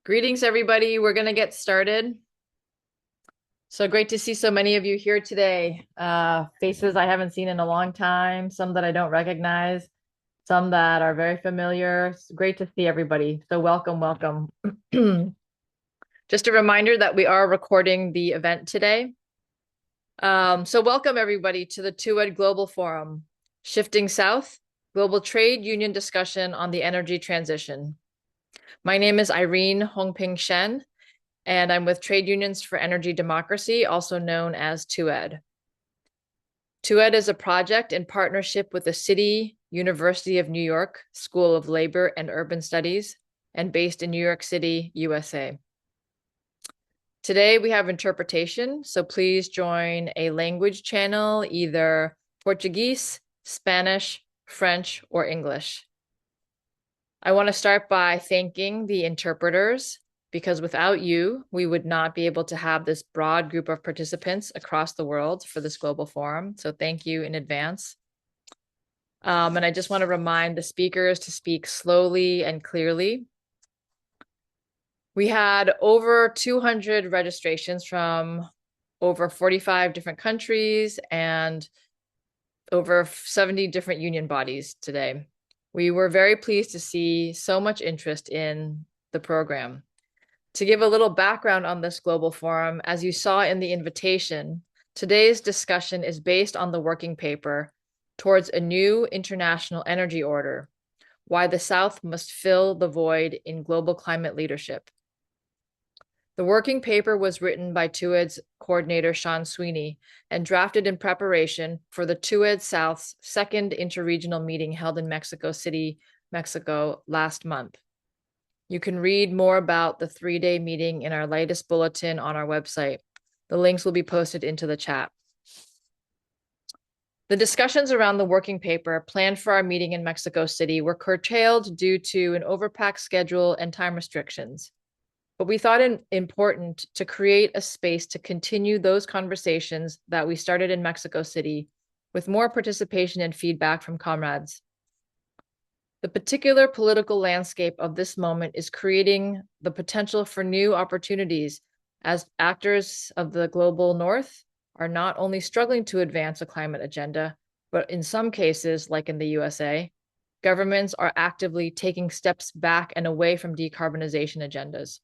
Greetings, everybody. We're going to get started. So great to see so many of you here today. Faces I haven't seen in a long time, some that I don't recognize, some that are very familiar. It's great to see everybody. So welcome, welcome. Just a reminder that we are recording the event today. So welcome everybody to the TUED Global Forum, Shifting South, Global Trade Union Discussion on the Energy Transition. My name is Irene Hongping Shen, and I'm with Trade Unions for Energy Democracy, also known as TUED. TUED is a project in partnership with the City University of New York School of Labor and Urban Studies, and based in New York City, USA. Today we have interpretation, so please join a language channel, either Portuguese, Spanish, French, or English. I want to start by thanking the interpreters, because without you, we would not be able to have this broad group of participants across the world for this global forum. So thank you in advance. And I just want to remind the speakers to speak slowly and clearly. We had over 200 registrations from over 45 different countries and over 70 different union bodies today. We were very pleased to see so much interest in the program. To give a little background on this global forum, as you saw in the invitation, today's discussion is based on the working paper Towards a New International Energy Order, Why the South Must Fill the Void in Global Climate Leadership. The working paper was written by TUED's coordinator, Sean Sweeney, and drafted in preparation for the TUED South's second interregional meeting held in Mexico City, Mexico last month. You can read more about the 3-day meeting in our latest bulletin on our website. The links will be posted into the chat. The discussions around the working paper planned for our meeting in Mexico City were curtailed due to an overpacked schedule and time restrictions. But we thought it important to create a space to continue those conversations that we started in Mexico City with more participation and feedback from comrades. The particular political landscape of this moment is creating the potential for new opportunities as actors of the global north are not only struggling to advance a climate agenda, but in some cases, like in the USA, governments are actively taking steps back and away from decarbonization agendas.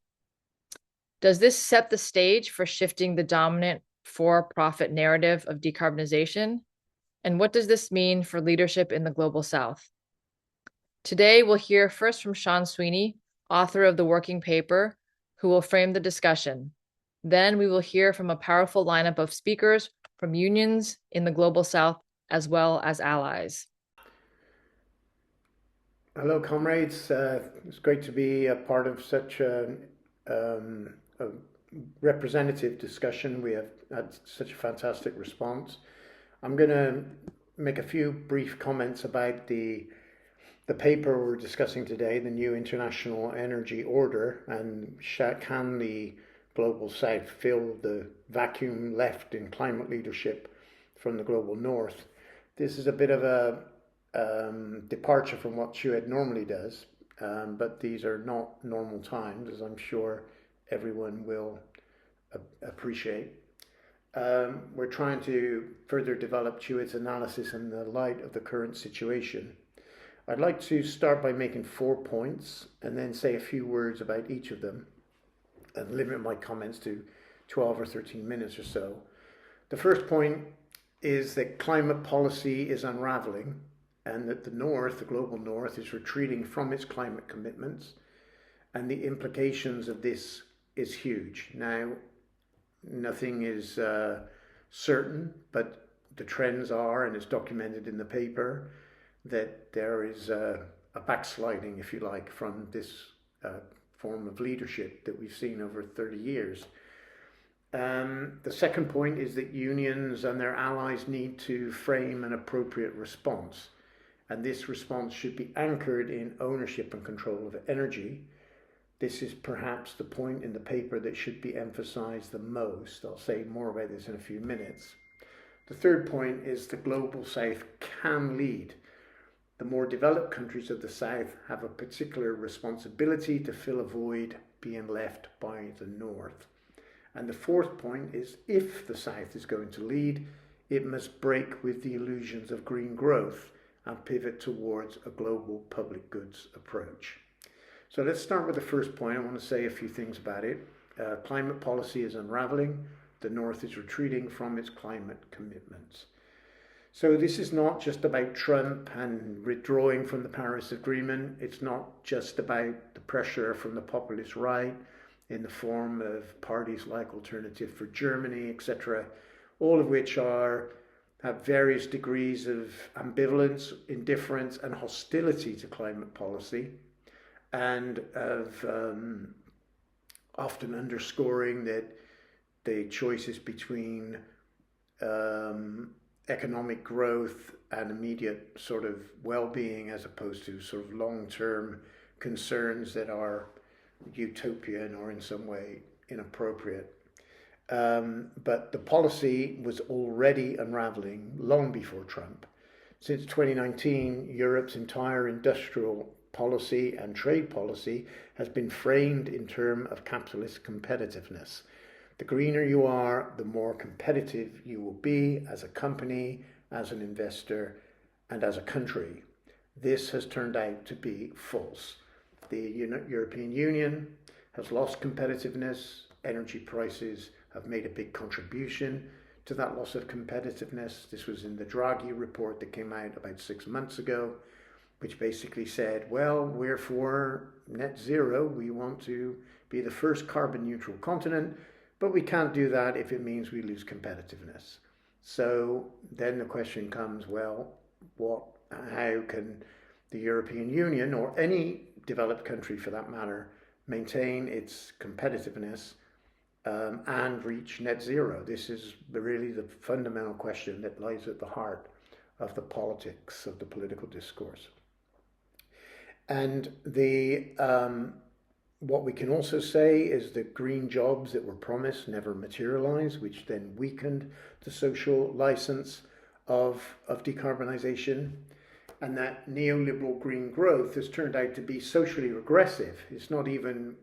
Does this set the stage for shifting the dominant for-profit narrative of decarbonization? And what does this mean for leadership in the global South? Today, we'll hear first from Sean Sweeney, author of the working paper, who will frame the discussion. Then we will hear from a powerful lineup of speakers from unions in the global South, as well as allies. Hello, comrades. It's great to be a part of such a representative discussion. We have had such a fantastic response. I'm going to make a few brief comments about the paper we're discussing today, the New International Energy Order, and can the Global South fill the vacuum left in climate leadership from the Global North. This is a bit of a departure from what TUED normally does, but these are not normal times, as I'm sure everyone will appreciate. We're trying to further develop TUED's analysis in the light of the current situation. I'd like to start by making 4 points and then say a few words about each of them and limit my comments to 12 or 13 minutes or so. The first point is that climate policy is unravelling and that the North, the global North, is retreating from its climate commitments, and the implications of this is huge. Now, nothing is certain, but the trends are, and it's documented in the paper, that there is a backsliding, if you like, from this form of leadership that we've seen over 30 years. The second point is that unions and their allies need to frame an appropriate response, and this response should be anchored in ownership and control of energy. This is perhaps the point in the paper that should be emphasized the most. I'll say more about this in a few minutes. The third point is the global South can lead. The more developed countries of the South have a particular responsibility to fill a void being left by the North. And the fourth point is, if the South is going to lead, it must break with the illusions of green growth and pivot towards a global public goods approach. So let's start with the first point. I want to say a few things about it. Climate policy is unravelling. The North is retreating from its climate commitments. So this is not just about Trump and withdrawing from the Paris Agreement. It's not just about the pressure from the populist right in the form of parties like Alternative for Germany, etc., all of which have various degrees of ambivalence, indifference, and hostility to climate policy, and of often underscoring that the choices between economic growth and immediate sort of well-being as opposed to sort of long-term concerns that are utopian or in some way inappropriate. But the policy was already unraveling long before Trump. Since 2019, Europe's entire industrial policy and trade policy has been framed in terms of capitalist competitiveness. The greener you are, the more competitive you will be as a company, as an investor, and as a country. This has turned out to be false. The European Union has lost competitiveness. Energy prices have made a big contribution to that loss of competitiveness. This was in the Draghi report that came out about 6 months ago, which basically said, well, we're for net zero. We want to be the first carbon neutral continent, but we can't do that if it means we lose competitiveness. So then the question comes, well, how can the European Union, or any developed country for that matter, maintain its competitiveness and reach net zero? This is really the fundamental question that lies at the heart of the politics, of the political discourse. And what we can also say is that green jobs that were promised never materialized, which then weakened the social license of decarbonisation. And that neoliberal green growth has turned out to be socially regressive. It's not even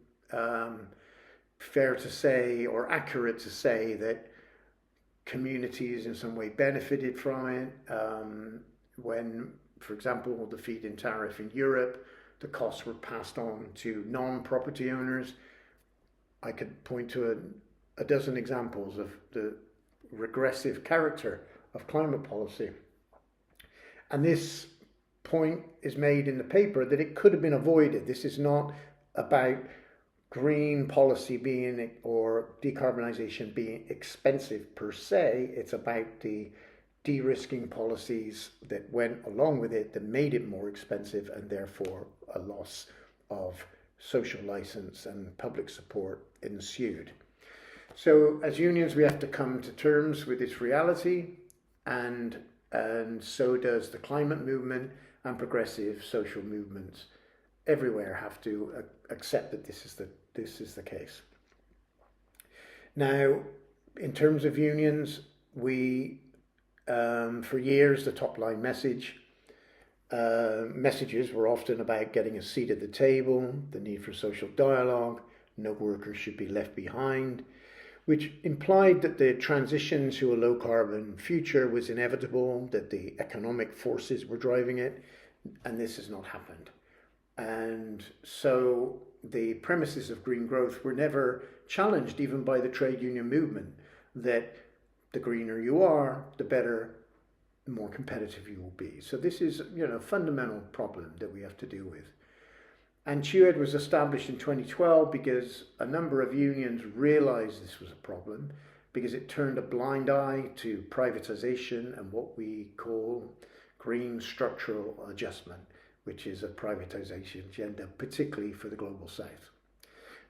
fair to say or accurate to say that communities in some way benefited from it. When, for example, the feed-in tariff in Europe, the costs were passed on to non-property owners. I could point to a dozen examples of the regressive character of climate policy. And this point is made in the paper that it could have been avoided. This is not about green policy being, or decarbonisation being expensive per se. It's about the de-risking policies that went along with it that made it more expensive, and therefore a loss of social license and public support ensued. So as unions, we have to come to terms with this reality, and so does the climate movement, and progressive social movements everywhere have to accept that this is the case. Now, in terms of unions, we for years the top line messages were often about getting a seat at the table, the need for social dialogue, no workers should be left behind, which implied that the transition to a low carbon future was inevitable, that the economic forces were driving it, and this has not happened. And so the premises of green growth were never challenged, even by the trade union movement, that the greener you are, the better, the more competitive you will be. So this is, a fundamental problem that we have to deal with. And TUED was established in 2012 because a number of unions realized this was a problem, because it turned a blind eye to privatization and what we call green structural adjustment, which is a privatization agenda, particularly for the global south.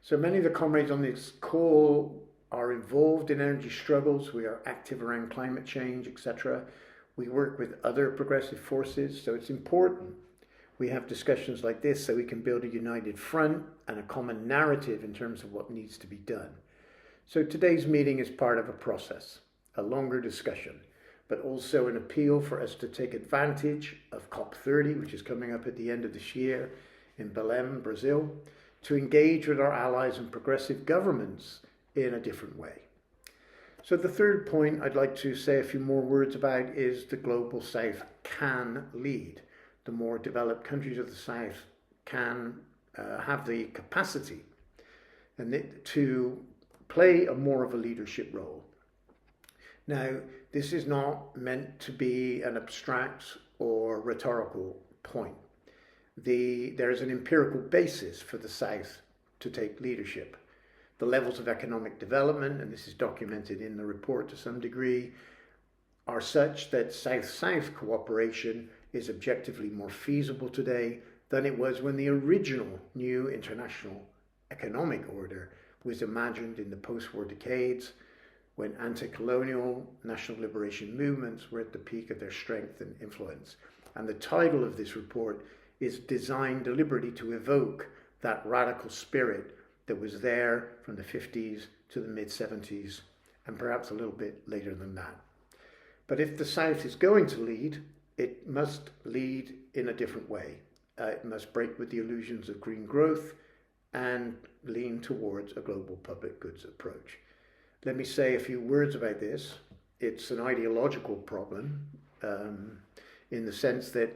So many of the comrades on this call are involved in energy struggles. We are active around climate change, etc. We work with other progressive forces, so it's important we have discussions like this so we can build a united front and a common narrative in terms of what needs to be done. So today's meeting is part of a process, a longer discussion, but also an appeal for us to take advantage of COP30, which is coming up at the end of this year in Belém, Brazil, to engage with our allies and progressive governments in a different way. So the third point I'd like to say a few more words about is the Global South can lead. The more developed countries of the South can have the capacity to play more of a leadership role. Now, this is not meant to be an abstract or rhetorical point. There is an empirical basis for the South to take leadership. The levels of economic development, and this is documented in the report to some degree, are such that South-South cooperation is objectively more feasible today than it was when the original new international economic order was imagined in the post-war decades, when anti-colonial national liberation movements were at the peak of their strength and influence. And the title of this report is designed deliberately to evoke that radical spirit that was there from the 50s to the mid-70s, and perhaps a little bit later than that. But if the South is going to lead, it must lead in a different way. It must break with the illusions of green growth and lean towards a global public goods approach. Let me say a few words about this. It's an ideological problem in the sense that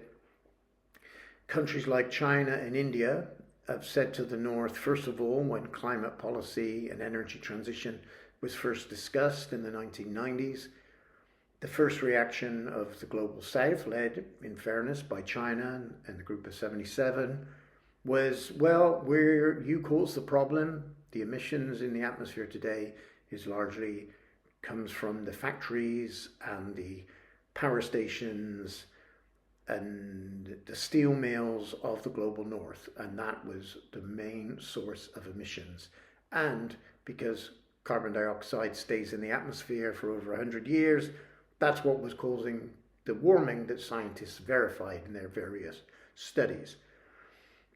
countries like China and India have said to the North, first of all, when climate policy and energy transition was first discussed in the 1990s, the first reaction of the Global South, led in fairness by China and the Group of 77, was, well, you cause the problem. The emissions in the atmosphere today comes from the factories and the power stations and the steel mills of the global north, and that was the main source of emissions. And because carbon dioxide stays in the atmosphere for over 100 years, that's what was causing the warming that scientists verified in their various studies.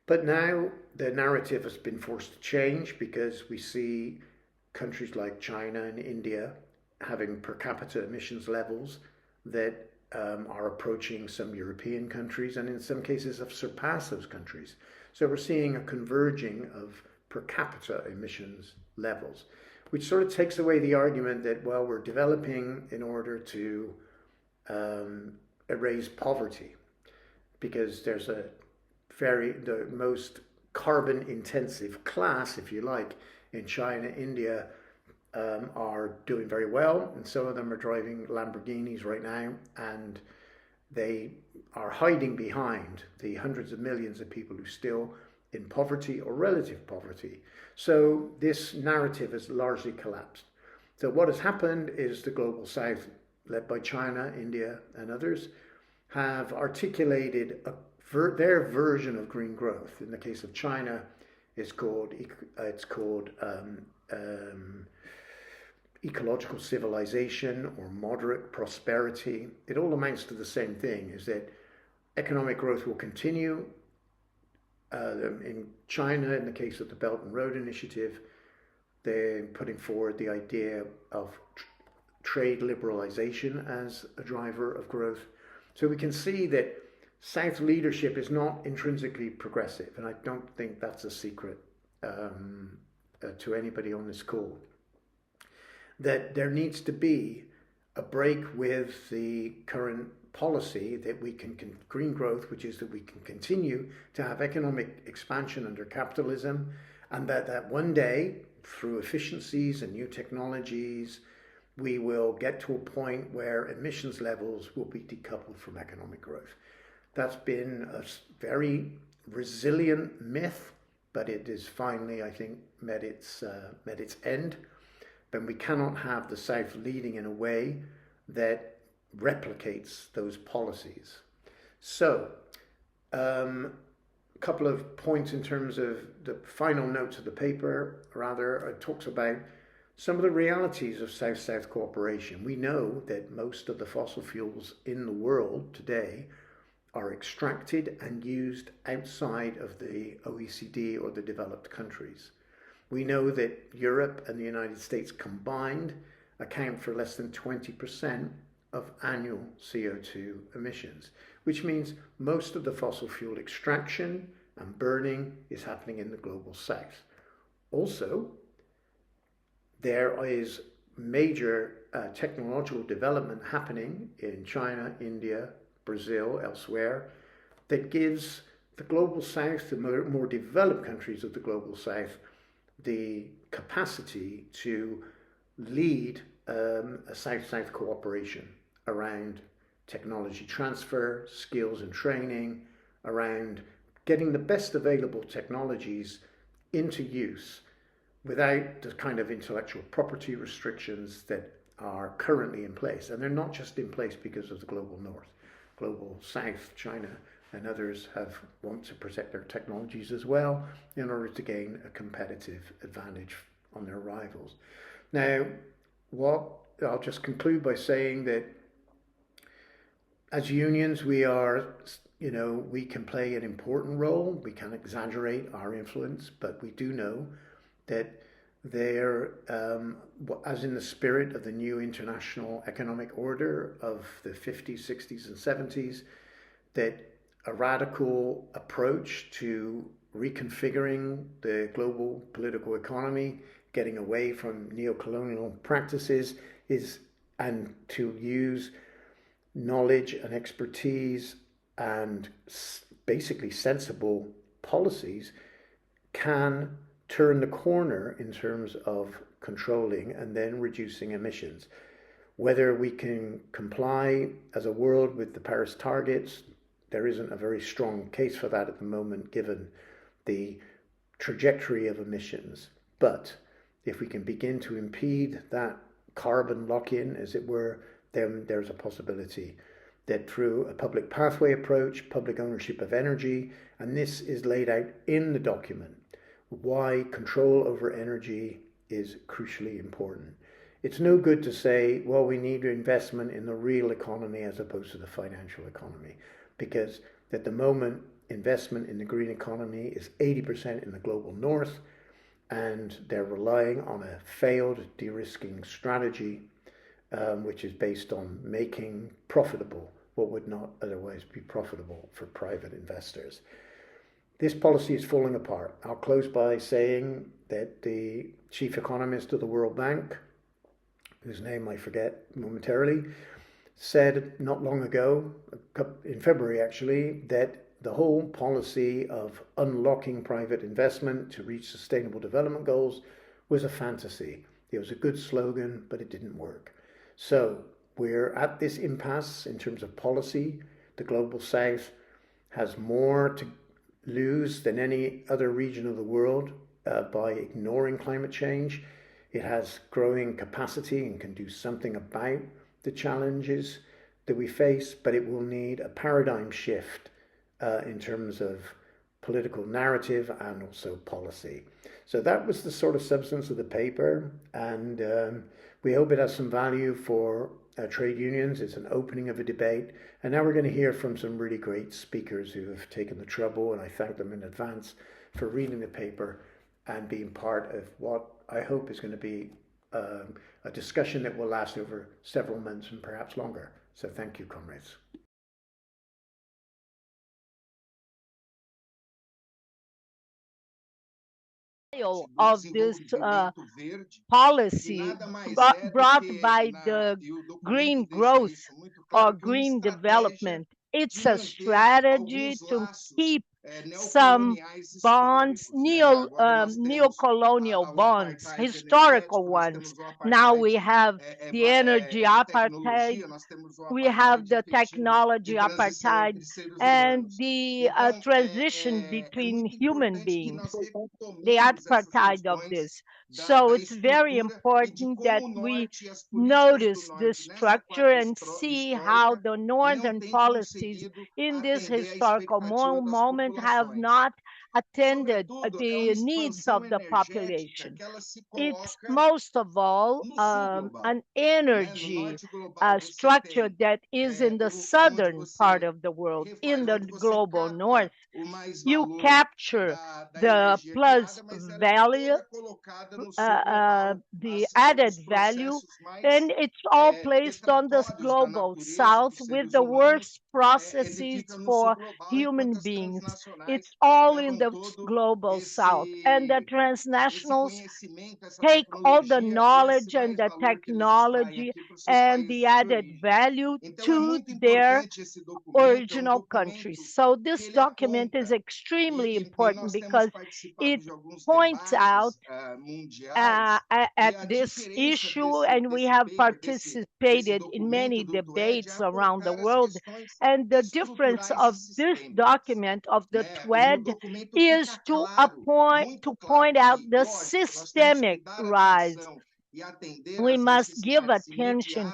But now the narrative has been forced to change because we see countries like China and India having per capita emissions levels that are approaching some European countries, and in some cases have surpassed those countries. So we're seeing a converging of per capita emissions levels, which sort of takes away the argument that, well, we're developing in order to erase poverty, because there's the most carbon intensive class, if you like, in China, India, are doing very well, and some of them are driving Lamborghinis right now, and they are hiding behind the hundreds of millions of people who are still in poverty or relative poverty. So this narrative has largely collapsed. So what has happened is the Global South, led by China, India, and others, have articulated their version of green growth. In the case of China, it's called ecological civilization or moderate prosperity. It all amounts to the same thing, is that economic growth will continue. In China, in the case of the Belt and Road Initiative, they're putting forward the idea of trade liberalization as a driver of growth. So we can see that South leadership is not intrinsically progressive, and I don't think that's a secret to anybody on this call. That there needs to be a break with the current policy that we can green growth, which is that we can continue to have economic expansion under capitalism, and that one day, through efficiencies and new technologies, we will get to a point where emissions levels will be decoupled from economic growth. That's been a very resilient myth, but it is finally, I think, met its end. But we cannot have the South leading in a way that replicates those policies. So, a couple of points in terms of the final notes of the paper. Rather, it talks about some of the realities of South-South cooperation. We know that most of the fossil fuels in the world today are extracted and used outside of the OECD or the developed countries. We know that Europe and the United States combined account for less than 20% of annual CO2 emissions, which means most of the fossil fuel extraction and burning is happening in the global south. Also, there is major technological development happening in China, India, Brazil, elsewhere, that gives the global south, the more developed countries of the global south, the capacity to lead a south-south cooperation around technology transfer, skills and training, around getting the best available technologies into use without the kind of intellectual property restrictions that are currently in place. And they're not just in place because of the global north. Global south, China and others want to protect their technologies as well in order to gain a competitive advantage on their rivals. Now, I'll just conclude by saying that as unions, we can play an important role. We can exaggerate our influence, but we do know that they're, as in the spirit of the new international economic order of the 50s, 60s, and 70s, that a radical approach to reconfiguring the global political economy, getting away from neocolonial practices, and to use knowledge and expertise and basically sensible policies can turn the corner in terms of controlling and then reducing emissions. Whether we can comply as a world with the Paris targets, there isn't a very strong case for that at the moment, given the trajectory of emissions. But if we can begin to impede that carbon lock-in, as it were, then there's a possibility that through a public pathway approach, public ownership of energy, and this is laid out in the document, why control over energy is crucially important. It's no good to say, well, we need investment in the real economy as opposed to the financial economy, because at the moment, investment in the green economy is 80% in the global north, and they're relying on a failed de-risking strategy, which is based on making profitable what would not otherwise be profitable for private investors. This policy is falling apart. I'll close by saying that the chief economist of the World Bank, whose name I forget momentarily, said not long ago, in February actually, that the whole policy of unlocking private investment to reach sustainable development goals was a fantasy. It was a good slogan, but it didn't work. So we're at this impasse in terms of policy. The global south has more to lose than any other region of the world by ignoring climate change. It has growing capacity and can do something about the challenges that we face, but it will need a paradigm shift in terms of political narrative and also policy. So that was the sort of substance of the paper, and we hope it has some value for trade unions. It's an opening of a debate, and now we're going to hear from some really great speakers who have taken the trouble, and I thank them in advance for reading the paper and being part of what I hope is going to be a discussion that will last over several months and perhaps longer. So thank you, comrades. Of this policy brought by the green growth or green development. It's a strategy to keep some bonds, neo-colonial bonds, historical ones. Now we have the energy apartheid, we have the technology apartheid, and the transition between human beings, the apartheid of this. So it's very important that we notice the structure and see how the northern policies in this historical moment have not attended the needs of the population. It's most of all an energy structure that is in the southern part of the world. In the global north, you capture the plus value, the added value, and it's all placed on this global south with the worst processes for human beings. It's all in the global south. And the transnationals take all the knowledge and the technology and the added value to their original countries. So this document is extremely important because it points out at this issue, and we have participated in many debates around the world. And the difference of this document of the TUED is to point out the systemic rise. We must give attention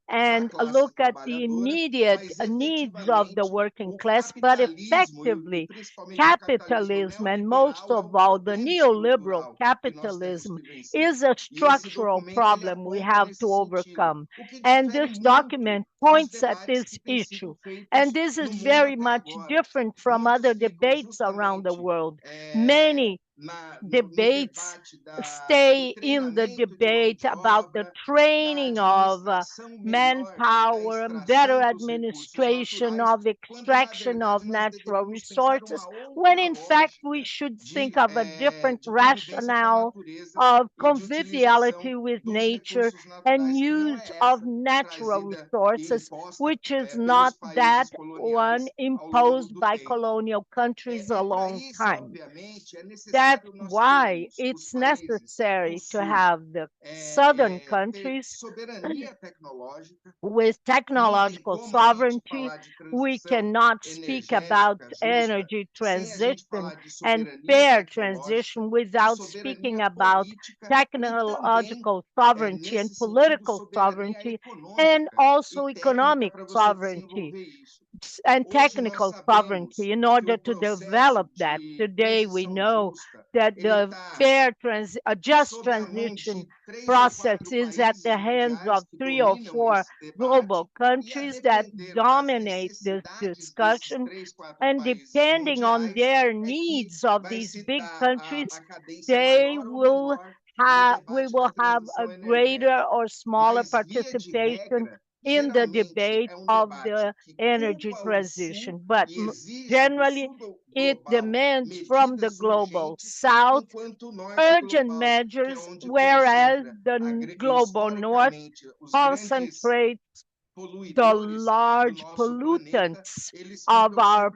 and look at the immediate needs of the working class, but effectively, capitalism, and most of all, the neoliberal capitalism, is a structural problem we have to overcome. And this document points at this issue. And this is very much different from other debates around the world. Many debates stay in the debate about the training of manpower, better administration of extraction of natural resources, when in fact we should think of a different rationale of conviviality with nature and use of natural resources, which is not that one imposed by colonial countries a long time. That's why it's necessary to have the southern countries with technological sovereignty. We cannot speak about energy transition and fair transition without speaking about technological sovereignty and political sovereignty, and also economic sovereignty and technical sovereignty in order to develop that. Today, we know that the a just transition process is at the hands of 3 or 4 global countries that dominate this discussion. And depending on their needs of these big countries, we will have a greater or smaller participation in the debate of the energy transition. But generally, it demands from the global south urgent measures, whereas the global north concentrates the large pollutants of our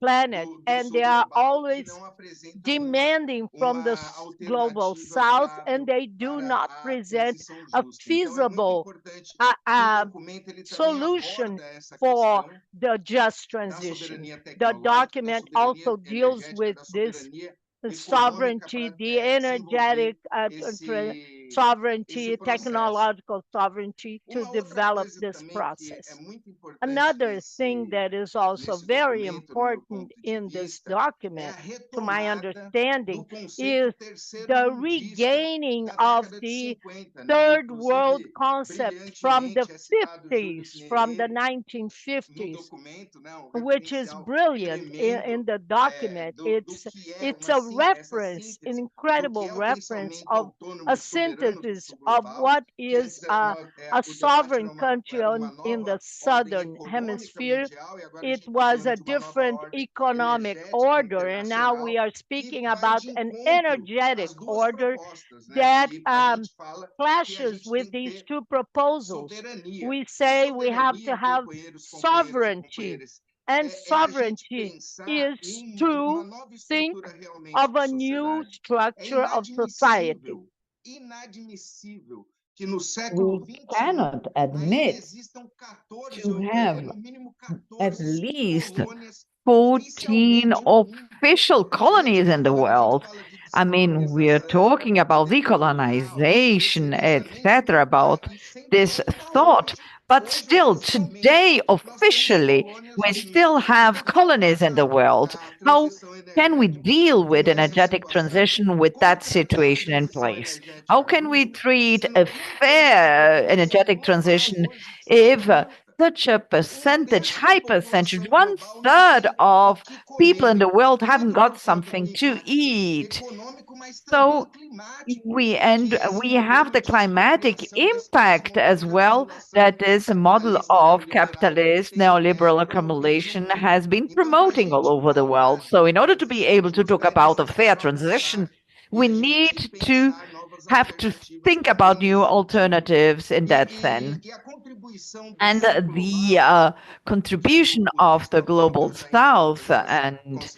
planet, and they are always demanding from the global south, and they do not present a feasible solution for the just transition. The document also deals with this sovereignty, the energetic sovereignty, technological sovereignty to develop this process. Another thing that is also very important in this document, to my understanding, is the regaining of the third world concept from the 50s, from the 1950s, which is brilliant in the document. It's a reference, an incredible reference of a synthesis of what is a sovereign country in the southern hemisphere. It was a different economic order, and now we are speaking about an energetic order that clashes with these two proposals. We say we have to have sovereignty, and sovereignty is to think of a new structure of society. We cannot admit to have at least 14 official colonies in the world. I mean, we're talking about decolonization, etc., about this thought. But still, today, officially, we still have colonies in the world. How can we deal with energetic transition with that situation in place? How can we treat a fair energetic transition if such a percentage, high percentage, 1/3 of people in the world haven't got something to eat. So we have the climatic impact as well that this model of capitalist neoliberal accumulation has been promoting all over the world. So in order to be able to talk about a fair transition, we need to have to think about new alternatives in that sense. And the contribution of the global South, and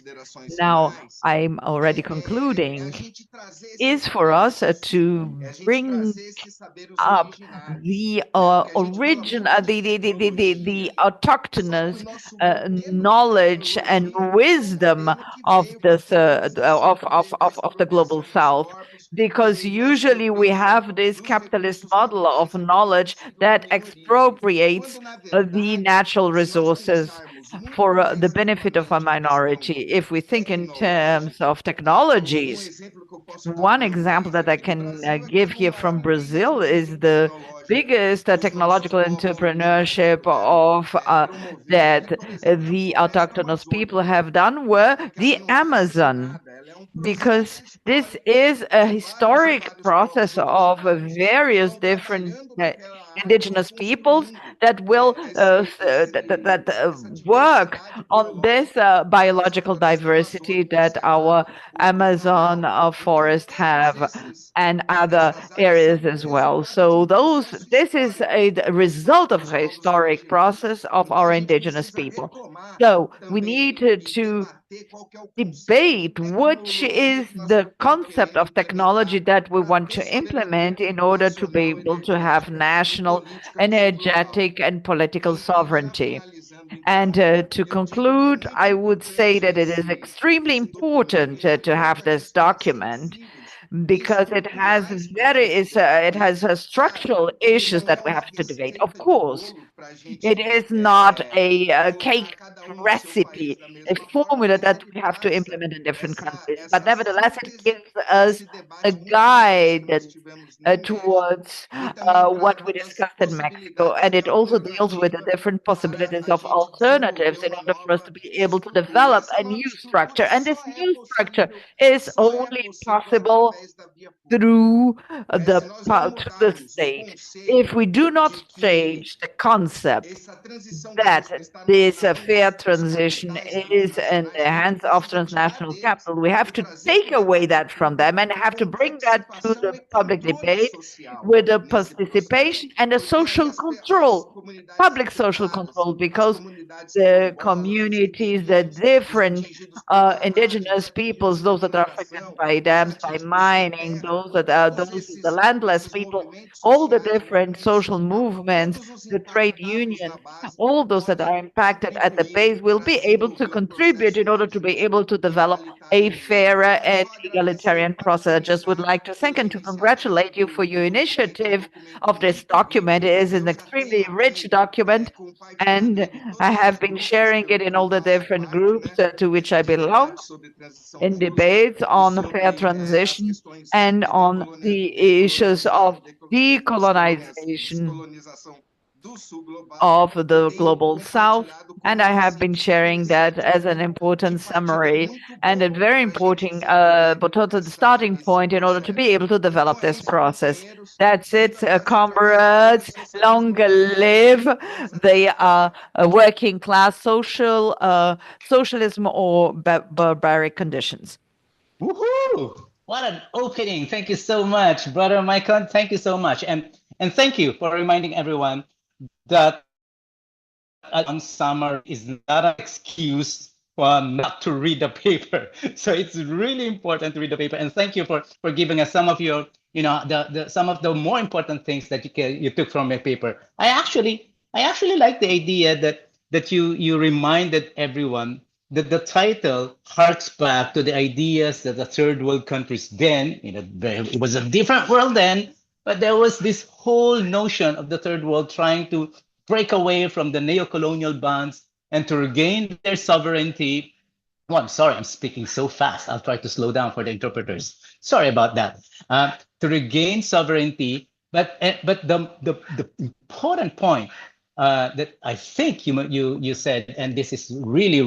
now I'm already concluding, is for us to bring up the the autochthonous knowledge and wisdom of this of the global South, because usually we have this capitalist model of knowledge that expropriates the natural resources for the benefit of a minority. If we think in terms of technologies, one example that I can give here from Brazil is the biggest technological entrepreneurship of that the autochthonous people have done were the Amazon, because this is a historic process of various different indigenous peoples that will work on this biological diversity that our Amazon forest have, and other areas as well. So this is a result of a historic process of our indigenous people. So we need to debate which is the concept of technology that we want to implement in order to be able to have national, energetic, and political sovereignty. And to conclude, I would say that it is extremely important to have this document, because it has structural issues that we have to debate. Of course, it is not a cake recipe, a formula that we have to implement in different countries, but nevertheless, it gives us a guide towards what we discussed in Mexico. And it also deals with the different possibilities of alternatives in order for us to be able to develop a new structure. And this new structure is only possible through the state. If we do not change the concept that this fair transition is in the hands of transnational capital, we have to take away that from them and have to bring that to the public debate with the participation and a social control, public social control, because the communities, the different indigenous peoples, those that are affected by dams, by mining, the landless people, all the different social movements, the trade unions, all those that are impacted at the base will be able to contribute in order to be able to develop a fairer and egalitarian process. I just would like to thank and to congratulate you for your initiative of this document. It is an extremely rich document, and I have been sharing it in all the different groups to which I belong, in debates on fair transition and on the issues of decolonization of the global South. And I have been sharing that as an important summary and a very important but also the starting point in order to be able to develop this process. That's it, comrades. Long live the working class socialism or barbaric conditions. Woohoo! What an opening. Thank you so much, brother Michael. Thank you so much. And thank you for reminding everyone that a long summer is not an excuse not to read the paper. So it's really important to read the paper. And thank you for giving us some of your, some of the more important things that you took from your paper. I actually like the idea that you reminded everyone that the title harks back to the ideas that the third world countries then, it was a different world then, but there was this whole notion of the third world trying to break away from the neo-colonial bonds and to regain their sovereignty. Oh, I'm sorry, I'm speaking so fast. I'll try to slow down for the interpreters. Sorry about that. To regain sovereignty, but the important point that I think you said, and this is really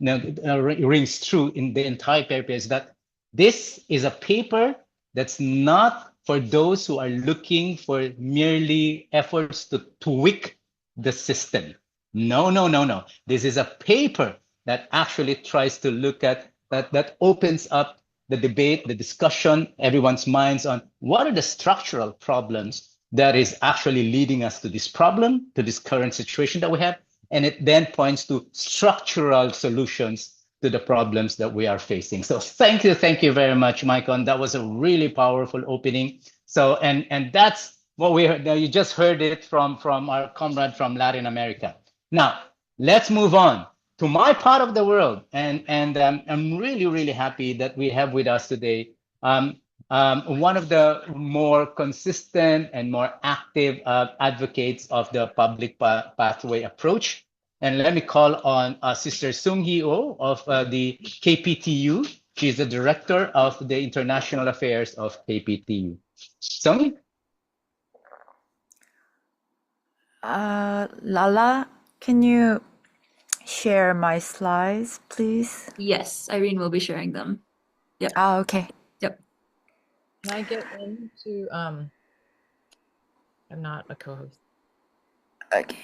rings true in the entire paper, is that this is a paper that's not for those who are looking for merely efforts to tweak the system. No. This is a paper that actually tries to look at that opens up the debate, the discussion, everyone's minds on what are the structural problems that is actually leading us to this problem, to this current situation that we have. And it then points to structural solutions to the problems that we are facing. So thank you very much, Maicon. That was a really powerful opening. So, and that's what we heard. You just heard it from our comrade from Latin America. Now, let's move on to my part of the world. And I'm really happy that we have with us today one of the more consistent and more active advocates of the public pathway approach. And let me call on Sister Sung Hee Oh of the KPTU. She's the director of the international affairs of KPTU. Sung? Lala, can you share my slides, please? Yes, Irene will be sharing them. Yep. Oh, okay. Yep. Can I get into I'm not a co-host. Okay.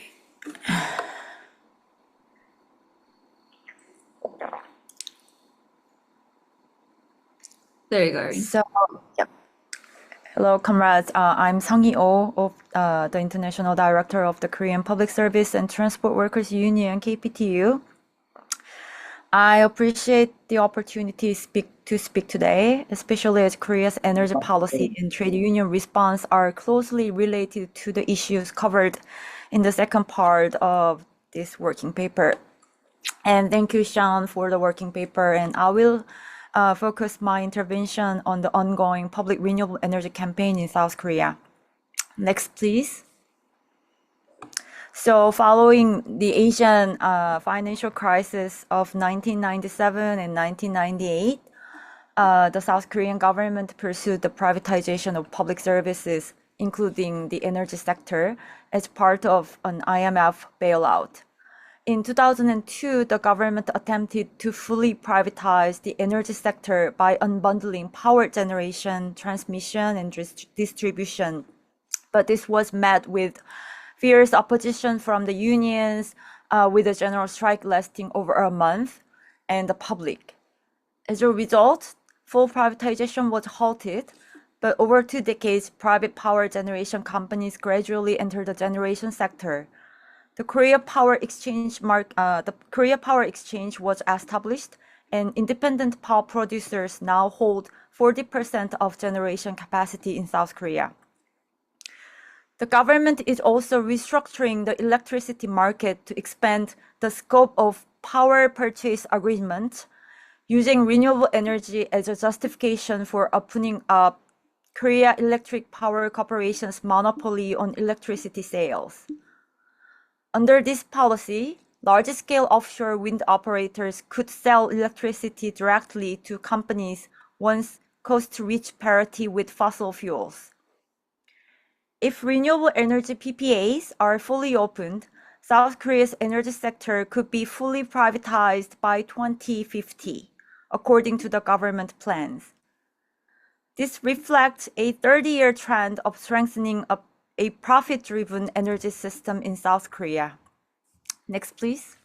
There you go, Irene. So, yep. Hello, comrades. I'm Sung-hee Oh of the International Director of the Korean Public Service and Transport Workers Union, KPTU. I appreciate the opportunity to speak today, especially as Korea's energy policy and trade union response are closely related to the issues covered in the second part of this working paper. And thank you, Sean, for the working paper. And I will focus my intervention on the ongoing public renewable energy campaign in South Korea. Next, please. So following the Asian financial crisis of 1997 and 1998, the South Korean government pursued the privatization of public services, including the energy sector, as part of an IMF bailout. In 2002, the government attempted to fully privatize the energy sector by unbundling power generation, transmission, and distribution. But this was met with fierce opposition from the unions, with a general strike lasting over a month, and the public. As a result, full privatization was halted, but over 2 decades, private power generation companies gradually entered the generation sector. The Korea Power Exchange was established, and independent power producers now hold 40% of generation capacity in South Korea. The government is also restructuring the electricity market to expand the scope of power purchase agreement, using renewable energy as a justification for opening up Korea Electric Power Corporation's monopoly on electricity sales. Under this policy, large-scale offshore wind operators could sell electricity directly to companies once costs reach parity with fossil fuels. If renewable energy PPAs are fully opened, South Korea's energy sector could be fully privatized by 2050, according to the government plans. This reflects a 30-year trend of strengthening a profit-driven energy system in South Korea. Next, please.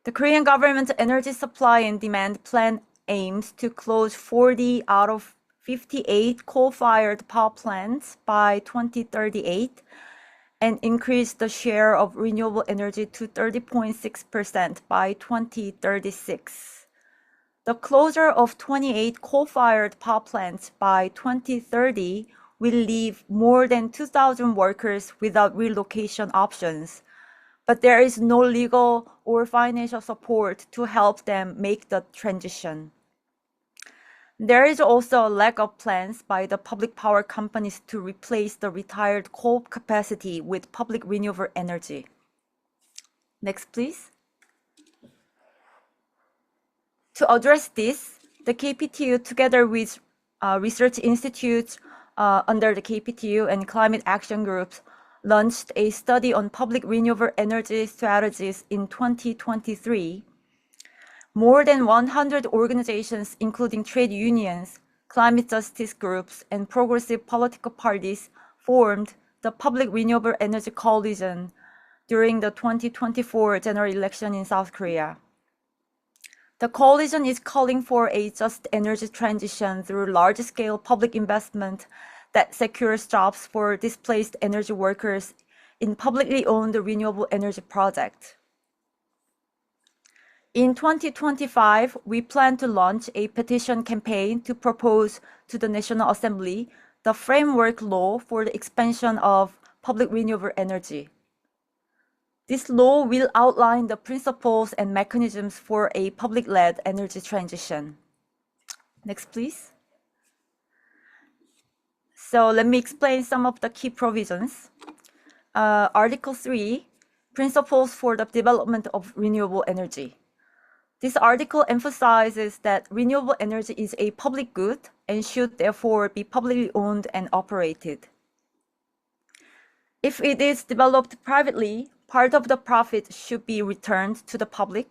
The Korean government's energy supply and demand plan aims to close 40 out of 58 coal-fired power plants by 2038 and increase the share of renewable energy to 30.6% by 2036. The closure of 28 coal-fired power plants by 2030 will leave more than 2,000 workers without relocation options, but there is no legal or financial support to help them make the transition. There is also a lack of plans by the public power companies to replace the retired coal capacity with public renewable energy. Next, please. To address this, the KPTU, together with research institutes, under the KPTU and climate action groups launched a study on public renewable energy strategies in 2023. More than 100 organizations, including trade unions, climate justice groups, and progressive political parties, formed the Public Renewable Energy Coalition during the 2024 general election in South Korea. The coalition is calling for a just energy transition through large-scale public investment that secures jobs for displaced energy workers in publicly owned renewable energy projects. In 2025, we plan to launch a petition campaign to propose to the National Assembly the framework law for the expansion of public renewable energy. This law will outline the principles and mechanisms for a public-led energy transition. Next, please. So let me explain some of the key provisions. Article 3, Principles for the Development of Renewable Energy. This article emphasizes that renewable energy is a public good and should therefore be publicly owned and operated. If it is developed privately, part of the profit should be returned to the public,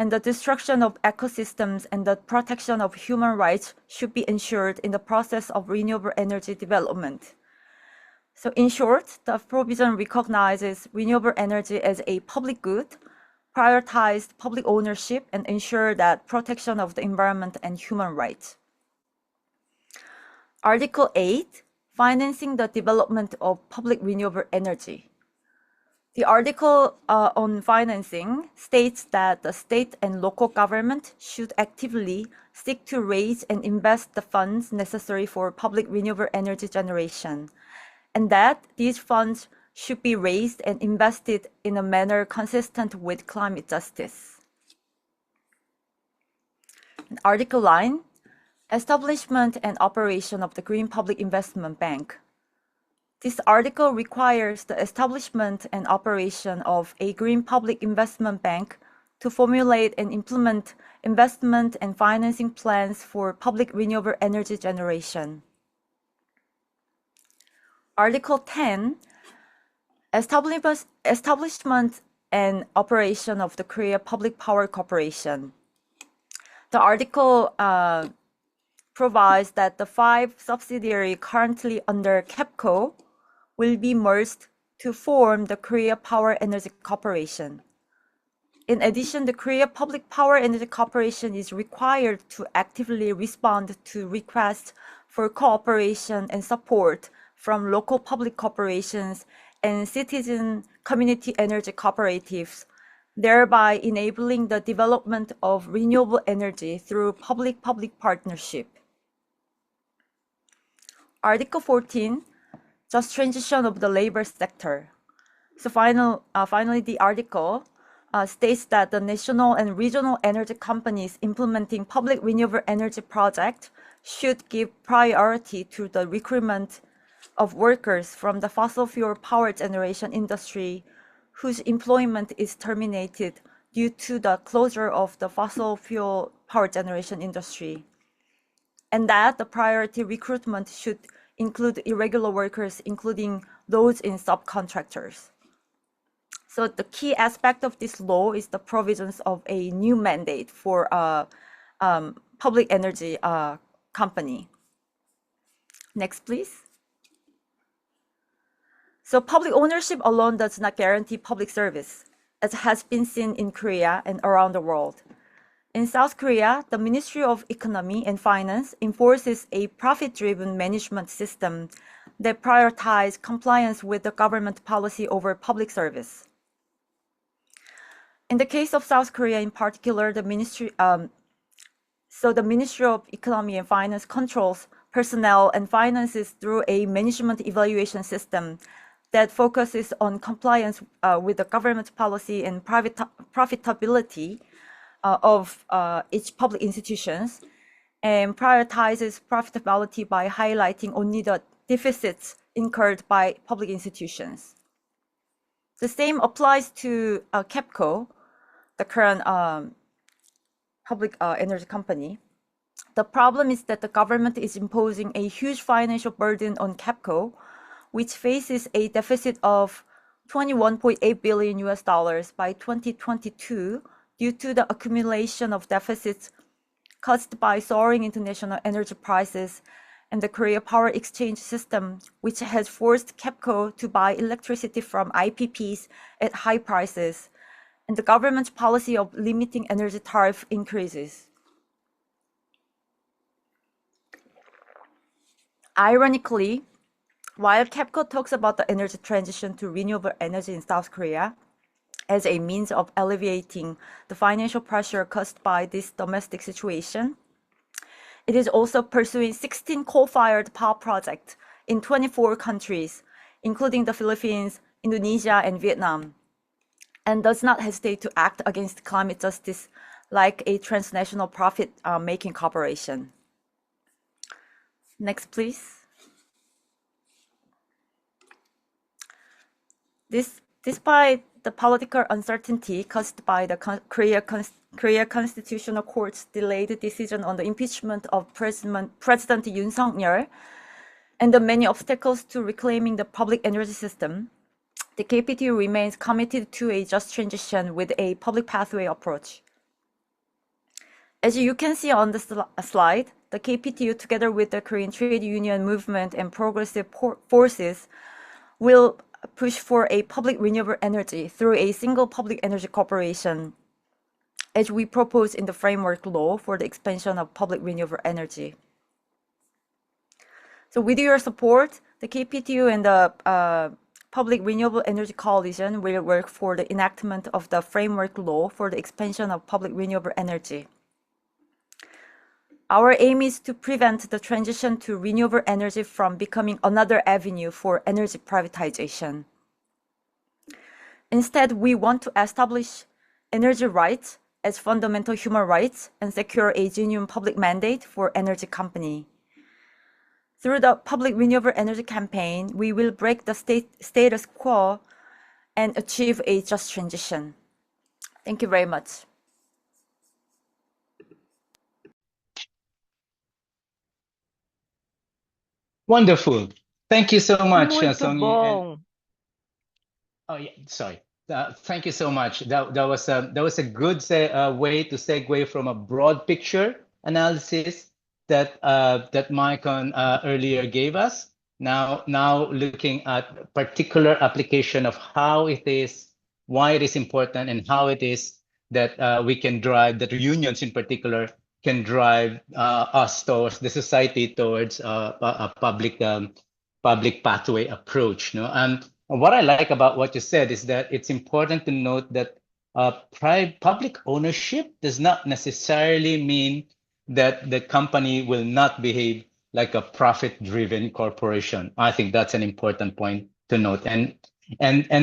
and the destruction of ecosystems and the protection of human rights should be ensured in the process of renewable energy development. So in short, the provision recognizes renewable energy as a public good, prioritized public ownership, and ensure that protection of the environment and human rights. Article 8, Financing the Development of Public Renewable Energy. The article on financing states that the state and local government should actively seek to raise and invest the funds necessary for public renewable energy generation, and that these funds should be raised and invested in a manner consistent with climate justice. Article 9, Establishment and operation of the Green Public Investment Bank. This article requires the establishment and operation of a Green Public Investment Bank to formulate and implement investment and financing plans for public renewable energy generation. Article 10, Establishment and operation of the Korea Public Power Corporation. The article provides that the 5 subsidiaries currently under KEPCO will be merged to form the Korea Power Energy Corporation. In addition, the Korea Public Power Energy Corporation is required to actively respond to requests for cooperation and support from local public corporations and citizen community energy cooperatives, thereby enabling the development of renewable energy through public-public partnership. Article 14, Just transition of the labor sector. So finally, the article states that the national and regional energy companies implementing public renewable energy projects should give priority to the recruitment of workers from the fossil fuel power generation industry whose employment is terminated due to the closure of the fossil fuel power generation industry, and that the priority recruitment should include irregular workers, including those in subcontractors. So the key aspect of this law is the provisions of a new mandate for a public energy company. Next, please. So public ownership alone does not guarantee public service, as has been seen in Korea and around the world. In South Korea, the Ministry of Economy and Finance enforces a profit-driven management system that prioritizes compliance with the government policy over public service. In the case of South Korea in particular, the Ministry of Economy and Finance controls personnel and finances through a management evaluation system that focuses on compliance with the government policy and profitability of each public institutions, and prioritizes profitability by highlighting only the deficits incurred by public institutions. The same applies to KEPCO, the current public energy company. The problem is that the government is imposing a huge financial burden on KEPCO, which faces a deficit of 21.8 billion US dollars by 2022 due to the accumulation of deficits caused by soaring international energy prices and the Korea power exchange system, which has forced KEPCO to buy electricity from IPPs at high prices, and the government's policy of limiting energy tariff increases. Ironically, while KEPCO talks about the energy transition to renewable energy in South Korea as a means of alleviating the financial pressure caused by this domestic situation, it is also pursuing 16 coal-fired power projects in 24 countries, including the Philippines, Indonesia, and Vietnam, and does not hesitate to act against climate justice like a transnational profit-making corporation. Next, please. Despite the political uncertainty caused by the Korea Constitutional Court's delayed decision on the impeachment of President Yoon Suk-yeol and the many obstacles to reclaiming the public energy system, the KPTU remains committed to a just transition with a public pathway approach. As you can see on the slide, the KPTU, together with the Korean trade union movement and progressive forces, will push for a public renewable energy through a single public energy corporation, as we propose in the framework law for the expansion of public renewable energy. So with your support, the KPTU and the Public Renewable Energy Coalition will work for the enactment of the framework law for the expansion of public renewable energy. Our aim is to prevent the transition to renewable energy from becoming another avenue for energy privatization. Instead, we want to establish energy rights as fundamental human rights and secure a genuine public mandate for energy company. Through the Public Renewable Energy Campaign, we will break the status quo and achieve a just transition. Thank you very much. Wonderful. Thank you so much, Muito Songy. bom. Oh yeah, sorry. Thank you so much. That was a good way to segue from a broad picture analysis that Maicon earlier gave us. Now looking at particular application of how it is, why it is important, and how it is that we can drive, that unions in particular can drive us towards the society towards a public pathway approach. No? And what I like about what you said is that it's important to note that public ownership does not necessarily mean that the company will not behave like a profit-driven corporation. I think that's an important point to note. And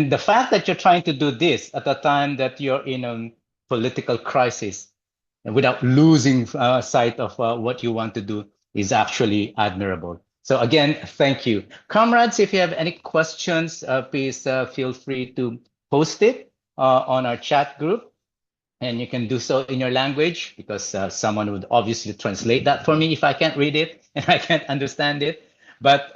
the fact that you're trying to do this at a time that you're in a political crisis and without losing sight of what you want to do is actually admirable. So again, thank you. Comrades, if you have any questions, please feel free to post it on our chat group. And you can do so in your language because someone would obviously translate that for me if I can't read it and I can't understand it. But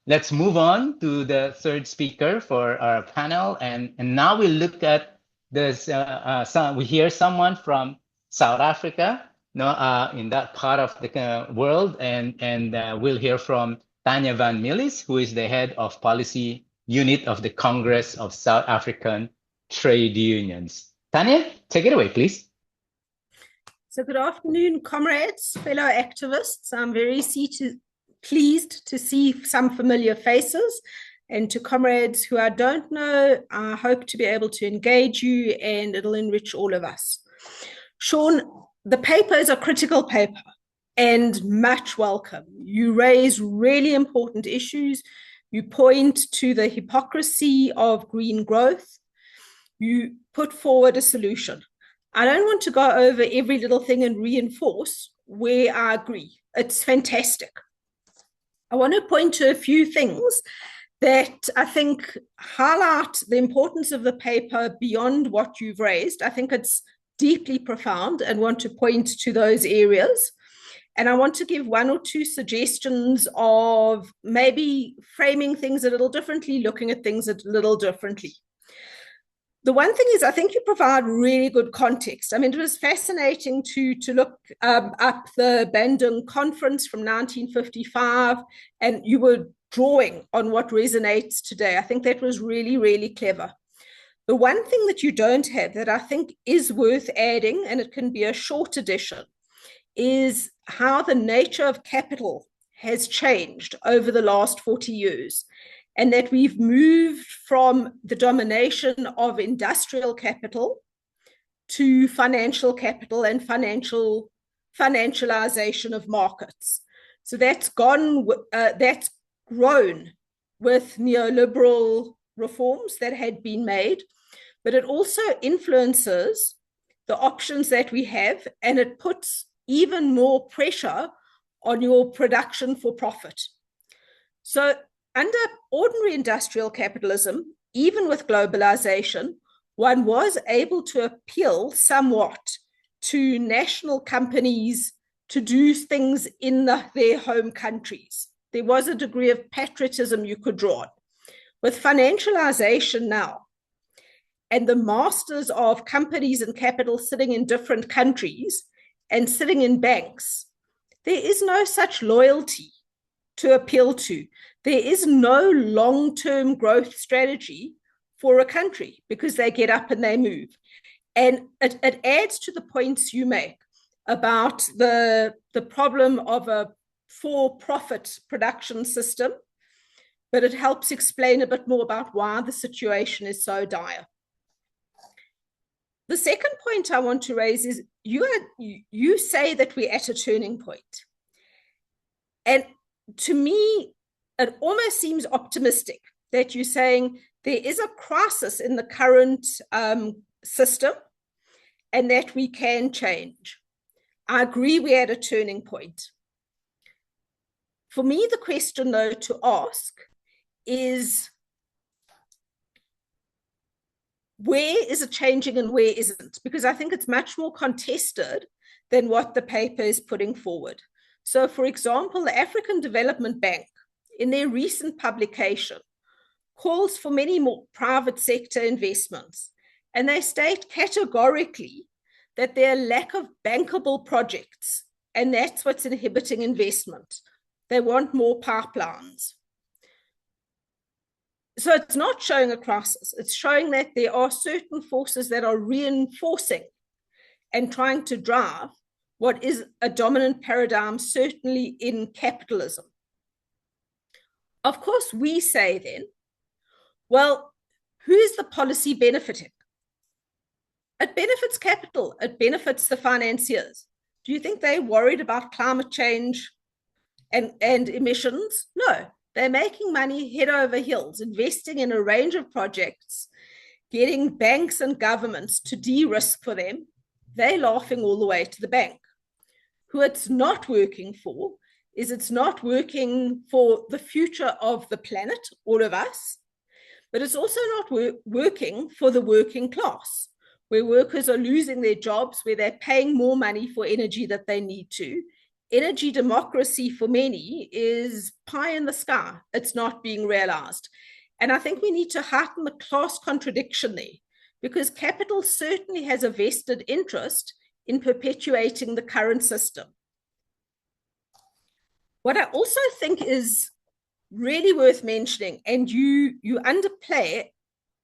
let's move on to the third speaker for our panel. And now we look at this, we hear someone from South Africa, in that part of the world, and we'll hear from Tanya van Millis, who is the head of policy unit of the Congress of South African Trade Unions. Tanya, take it away, please. So good afternoon, comrades, fellow activists. I'm very pleased to see some familiar faces, and to comrades who I don't know, I hope to be able to engage you, and it'll enrich all of us. Sean, the paper is a critical paper and much welcome. You raise really important issues. You point to the hypocrisy of green growth. You put forward a solution. I don't want to go over every little thing and reinforce where I agree. It's fantastic. I want to point to a few things that I think highlight the importance of the paper beyond what you've raised. I think it's deeply profound and want to point to those areas. And I want to give one or two suggestions of maybe framing things a little differently, looking at things a little differently. The one thing is, I think you provide really good context. I mean, it was fascinating to look up the Bandung Conference from 1955, and you were drawing on what resonates today. I think that was really, really clever. The one thing that you don't have that I think is worth adding, and it can be a short addition, is how the nature of capital has changed over the last 40 years. And that we've moved from the domination of industrial capital to financial capital and financialization of markets. So that's grown with neoliberal reforms that had been made, but it also influences the options that we have, and it puts even more pressure on your production for profit. So under ordinary industrial capitalism, even with globalization, one was able to appeal somewhat to national companies to do things in their home countries. There was a degree of patriotism you could draw on. With financialization now, and the masters of companies and capital sitting in different countries and sitting in banks, there is no such loyalty to appeal to. There is no long-term growth strategy for a country because they get up and they move. And it adds to the points you make about the problem of a for-profit production system, but it helps explain a bit more about why the situation is so dire. The second point I want to raise is you say that we're at a turning point. And to me, it almost seems optimistic that you're saying there is a crisis in the current system and that we can change. I agree we're at a turning point. For me, the question, though, to ask is, where is it changing and where isn't? Because I think it's much more contested than what the paper is putting forward. So, for example, the African Development Bank, in their recent publication, calls for many more private sector investments. And they state categorically that there are lack of bankable projects, and that's what's inhibiting investment. They want more pipelines. So it's not showing a crisis. It's showing that there are certain forces that are reinforcing and trying to drive what is a dominant paradigm, certainly in capitalism. Of course, we say then, well, who is the policy benefiting? It benefits capital. It benefits the financiers. Do you think they're worried about climate change and emissions? No, they're making money head over heels, investing in a range of projects, getting banks and governments to de-risk for them. They're laughing all the way to the bank. Who it's not working for is it's not working for the future of the planet, all of us, but it's also not working for the working class, where workers are losing their jobs, where they're paying more money for energy that they need to. Energy democracy for many is pie in the sky. It's not being realized. And I think we need to heighten the class contradiction there, because capital certainly has a vested interest in perpetuating the current system. What I also think is really worth mentioning, and you underplay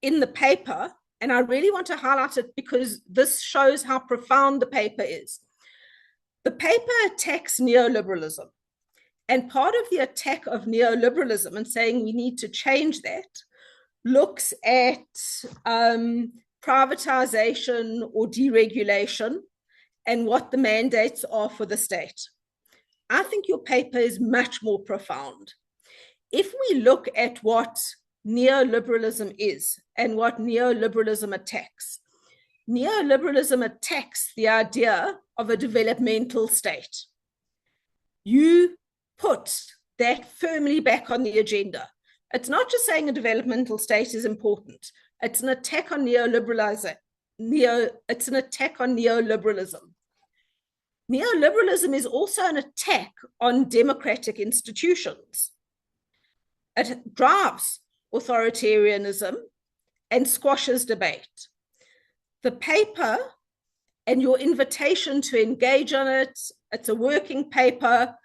in the paper, and I really want to highlight it because this shows how profound the paper is. The paper attacks neoliberalism. And part of the attack of neoliberalism and saying we need to change that looks at privatization or deregulation and what the mandates are for the state. I think your paper is much more profound. If we look at what neoliberalism is and what neoliberalism attacks the idea of a developmental state. You put that firmly back on the agenda. It's not just saying a developmental state is important. It's an attack on neoliberalism. It's an attack on neoliberalism. Neoliberalism is also an attack on democratic institutions. It drives authoritarianism and squashes debate. The paper and your invitation to engage on it, it's a working paper,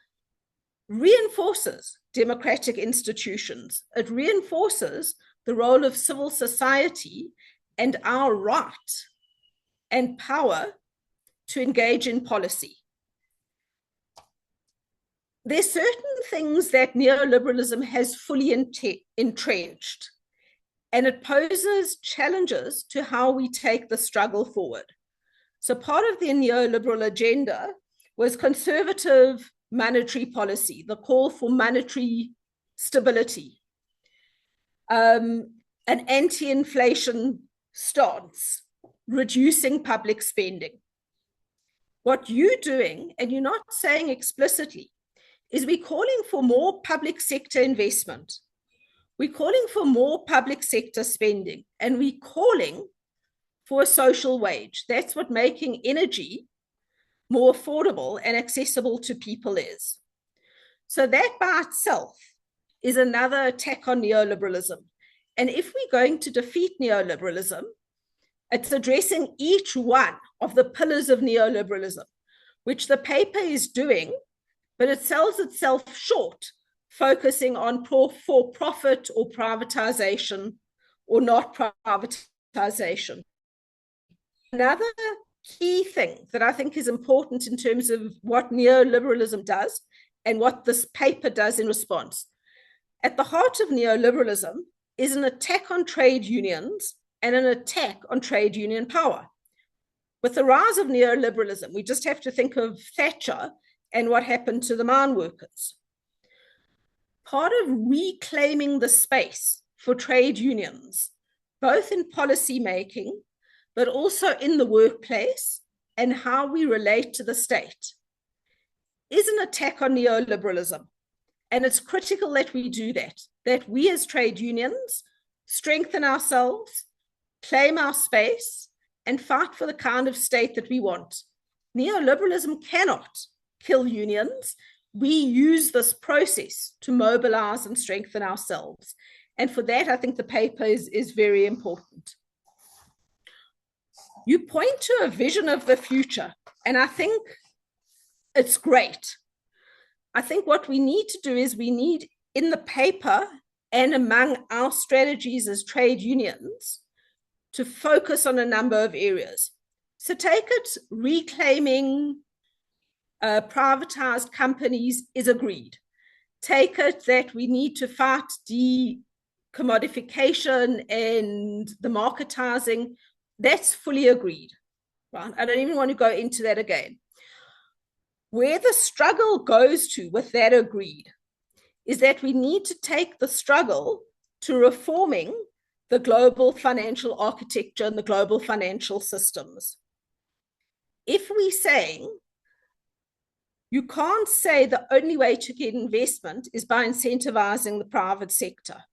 reinforces democratic institutions. It reinforces the role of civil society and our right and power to engage in policy. There's certain things that neoliberalism has fully entrenched, and it poses challenges to how we take the struggle forward. So part of the neoliberal agenda was conservative monetary policy, the call for monetary stability, an anti-inflation stance, reducing public spending. What you're doing, and you're not saying explicitly, is we're calling for more public sector investment. We're calling for more public sector spending, and we're calling for a social wage. That's what making energy more affordable and accessible to people is. So that by itself is another attack on neoliberalism. And if we're going to defeat neoliberalism, it's addressing each one of the pillars of neoliberalism, which the paper is doing, but it sells itself short, focusing on for-profit or privatization or not privatization. Another key thing that I think is important in terms of what neoliberalism does and what this paper does in response. At the heart of neoliberalism is an attack on trade unions and an attack on trade union power. With the rise of neoliberalism, we just have to think of Thatcher and what happened to the mine workers. Part of reclaiming the space for trade unions, both in policy making, but also in the workplace and how we relate to the state, is an attack on neoliberalism. And it's critical that we do that we as trade unions strengthen ourselves, claim our space, and fight for the kind of state that we want. Neoliberalism cannot kill unions. We use this process to mobilize and strengthen ourselves. And for that, I think the paper is very important. You point to a vision of the future, and I think it's great. I think what we need to do is we need, in the paper and among our strategies as trade unions, to focus on a number of areas. So take it, reclaiming privatized companies is agreed. Take it that we need to fight decommodification and the marketizing. That's fully agreed. Right? I don't even want to go into that again. Where the struggle goes to with that agreed is that we need to take the struggle to reforming the global financial architecture and the global financial systems. If we're saying you can't say the only way to get investment is by incentivizing the private sector,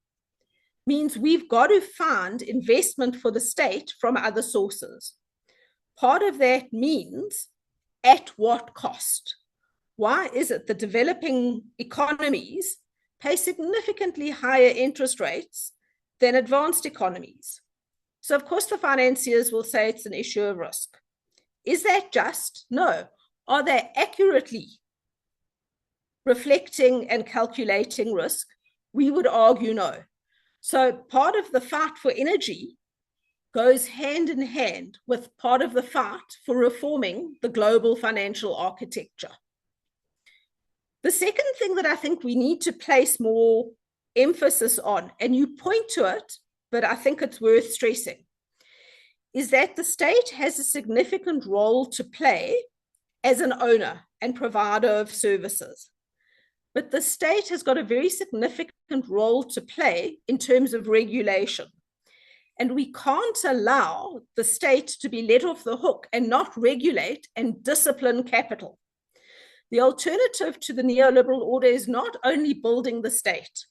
means we've got to find investment for the state from other sources. Part of that means at what cost? Why is it that developing economies pay significantly higher interest rates than advanced economies? So of course the financiers will say it's an issue of risk. Is that just? No. Are they accurately reflecting and calculating risk? We would argue no. So part of the fight for energy goes hand in hand with part of the fight for reforming the global financial architecture. The second thing that I think we need to place more emphasis on, and you point to it, but I think it's worth stressing, is that the state has a significant role to play as an owner and provider of services. But the state has got a very significant role to play in terms of regulation. And we can't allow the state to be let off the hook and not regulate and discipline capital. The alternative to the neoliberal order is not only building the state,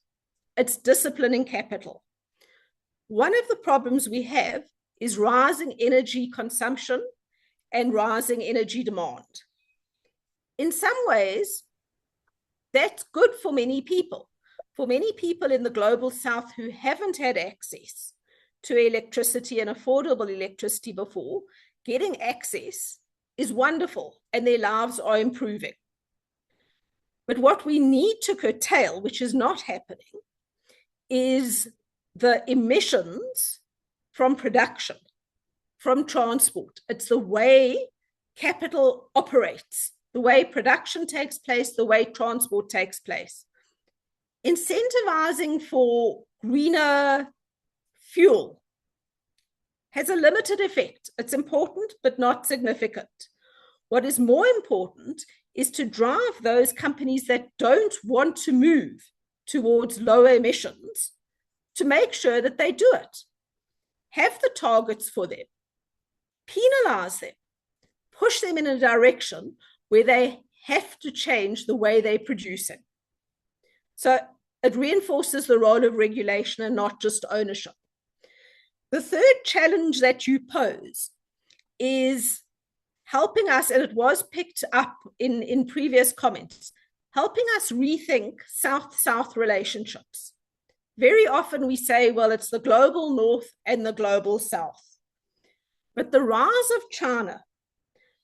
it's disciplining capital. One of the problems we have is rising energy consumption and rising energy demand. in some ways, that's good for many people. For many people in the global south who haven't had access to electricity and affordable electricity before, getting access is wonderful and their lives are improving. But what we need to curtail, which is not happening, is the emissions from production, from transport. It's the way capital operates, the way production takes place, the way transport takes place. Incentivizing for greener fuel has a limited effect. It's important, but not significant. What is more important is to drive those companies that don't want to move towards lower emissions to make sure that they do it. Have the targets for them, penalize them, push them in a direction where they have to change the way they produce it. So it reinforces the role of regulation and not just ownership. The third challenge that you pose is helping us, and it was picked up in previous comments, helping us rethink South-South relationships. Very often we say, well, it's the global North and the global South. But the rise of China,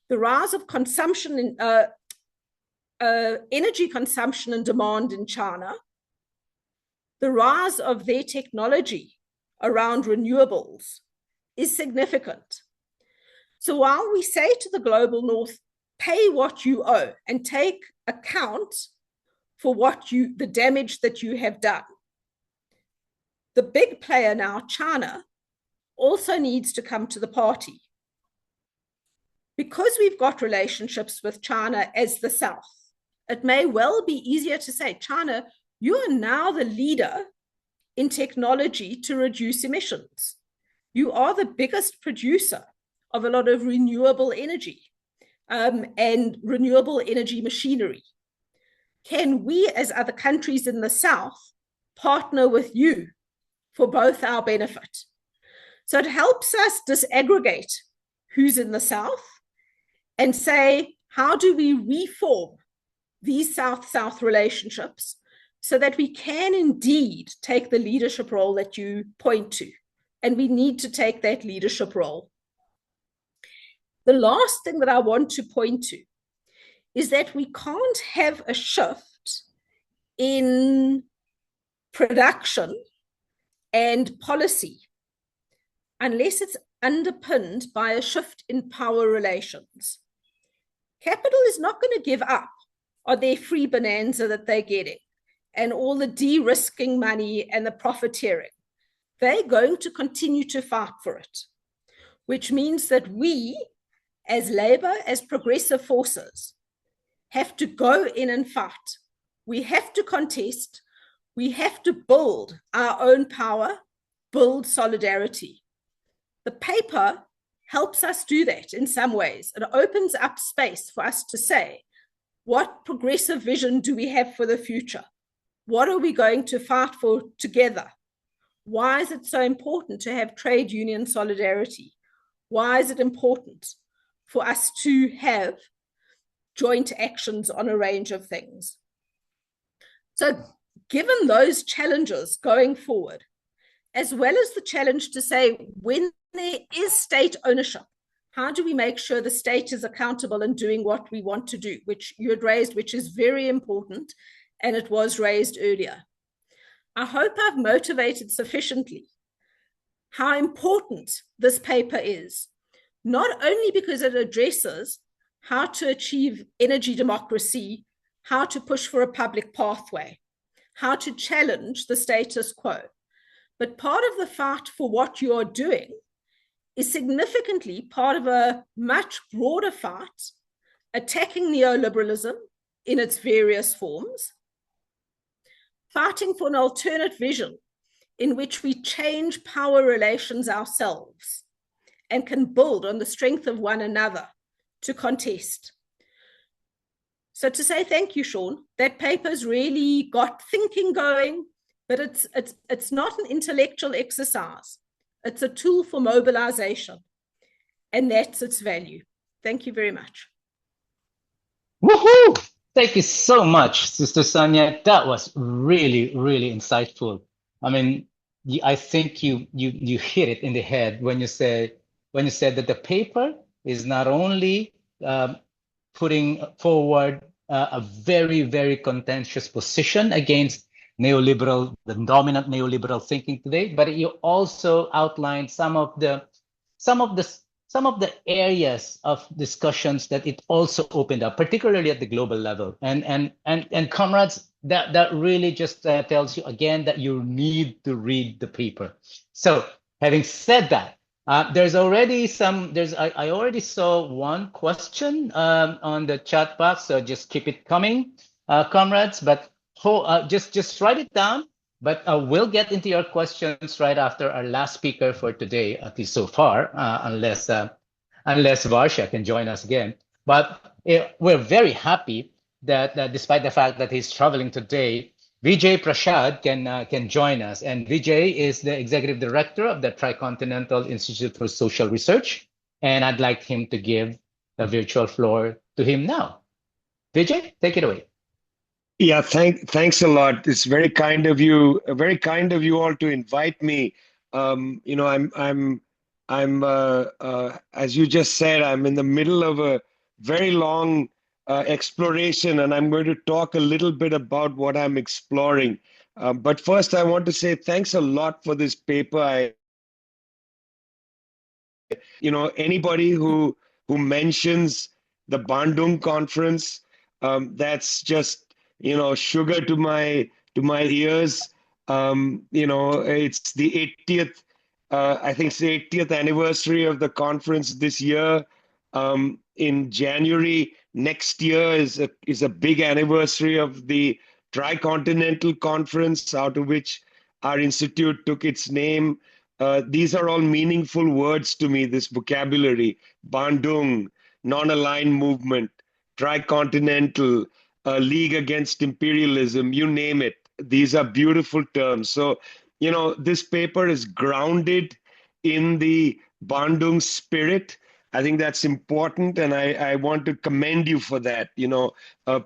the rise of consumption in energy consumption and demand in China, the rise of their technology around renewables is significant. So while we say to the global North, pay what you owe and take account for the damage that you have done, the big player now, China, also needs to come to the party. Because we've got relationships with China as the South, it may well be easier to say, China, you are now the leader in technology to reduce emissions. You are the biggest producer of a lot of renewable energy and renewable energy machinery. Can we, as other countries in the South, partner with you for both our benefit? So it helps us disaggregate who's in the South and say, how do we reform these South-South relationships so that we can indeed take the leadership role that you point to? And we need to take that leadership role. The last thing that I want to point to is that we can't have a shift in production and policy unless it's underpinned by a shift in power relations. Capital is not going to give up on their free bonanza that they're getting and all the de-risking money and the profiteering. They're going to continue to fight for it, which means that we, as labor, as progressive forces, have to go in and fight. We have to contest. We have to build our own power, build solidarity. The paper helps us do that in some ways. It opens up space for us to say, what progressive vision do we have for the future? What are we going to fight for together? Why is it so important to have trade union solidarity? Why is it important for us to have joint actions on a range of things? So given those challenges going forward, as well as the challenge to say, when there is state ownership, how do we make sure the state is accountable and doing what we want to do, which you had raised, which is very important, and it was raised earlier. I hope I've motivated sufficiently how important this paper is, not only because it addresses how to achieve energy democracy, how to push for a public pathway, how to challenge the status quo, but part of the fight for what you're doing is significantly part of a much broader fight attacking neoliberalism in its various forms, fighting for an alternate vision in which we change power relations ourselves and can build on the strength of one another to contest. So to say thank you, Sean, that paper's really got thinking going, but it's not an intellectual exercise. It's a tool for mobilization, and that's its value. Thank you very much. Woohoo! Thank you so much, Sister Sonia. That was really, really insightful. I mean, I think you hit it in the head when you said that the paper is not only putting forward a very, very contentious position against the dominant neoliberal thinking today, but you also outlined some of the some of the areas of discussions that it also opened up, particularly at the global level. And comrades, that really just tells you again that you need to read the paper. So having said that, there's already I already saw one question on the chat box, so just keep it coming, comrades. But just write it down. But we'll get into your questions right after our last speaker for today, at least so far, unless Varsha can join us again. But we're very happy that despite the fact that he's traveling today, Vijay Prashad can join us. And Vijay is the executive director of the Tricontinental Institute for Social Research. And I'd like him to give the virtual floor to him now. Vijay, take it away. Yeah, thanks a lot. It's very kind of you, all to invite me. As you just said, I'm in the middle of a very long exploration, and I'm going to talk a little bit about what I'm exploring. But first, I want to say thanks a lot for this paper. Anybody who mentions the Bandung conference, that's just sugar to my ears. It's the 80th. I think it's the 80th anniversary of the conference this year. In January next year is a big anniversary of the Tricontinental Conference, out of which our institute took its name. These are all meaningful words to me, this vocabulary: Bandung, non-aligned movement, tricontinental, league against imperialism, you name it. These are beautiful terms. So, this paper is grounded in the Bandung spirit. I think that's important, and I want to commend you for that.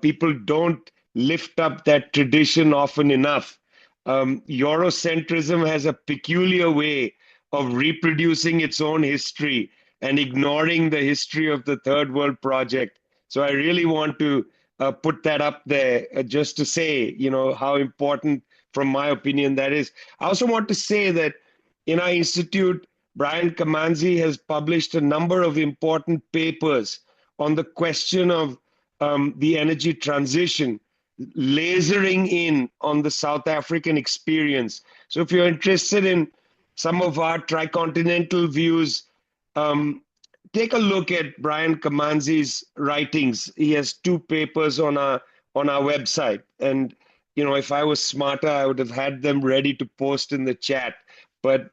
People don't lift up that tradition often enough. Eurocentrism has a peculiar way of reproducing its own history and ignoring the history of the Third World Project. So I really want to put that up there just to say, how important, from my opinion, that is. I also want to say that in our institute, Brian Kamanzi has published a number of important papers on the question of the energy transition, lasering in on the South African experience. So if you're interested in some of our tricontinental views, take a look at Brian Kamanzi's writings. He has 2 papers on our website. And, if I was smarter, I would have had them ready to post in the chat. But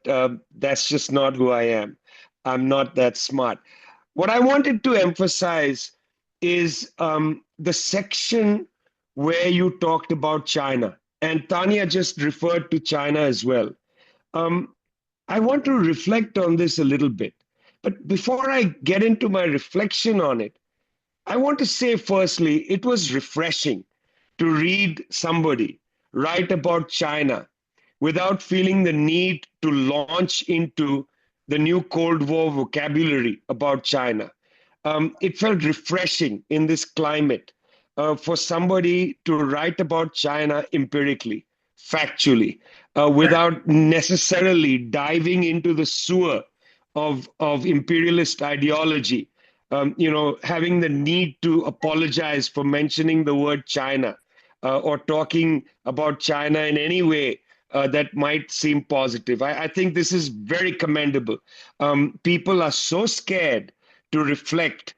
that's just not who I am. I'm not that smart. What I wanted to emphasize is the section where you talked about China. And Tanya just referred to China as well. I want to reflect on this a little bit. But before I get into my reflection on it, I want to say firstly, it was refreshing to read somebody write about China without feeling the need to launch into the new Cold War vocabulary about China. It felt refreshing in this climate for somebody to write about China empirically, factually, without necessarily diving into the sewer of imperialist ideology, having the need to apologize for mentioning the word China or talking about China in any way that might seem positive. I think this is very commendable. People are so scared to reflect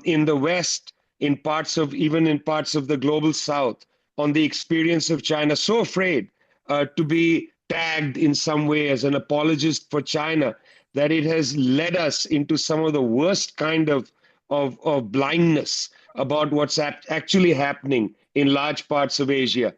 in the West, even in parts of the global South, on the experience of China, so afraid to be tagged in some way as an apologist for China, that it has led us into some of the worst kind of blindness about what's actually happening in large parts of Asia.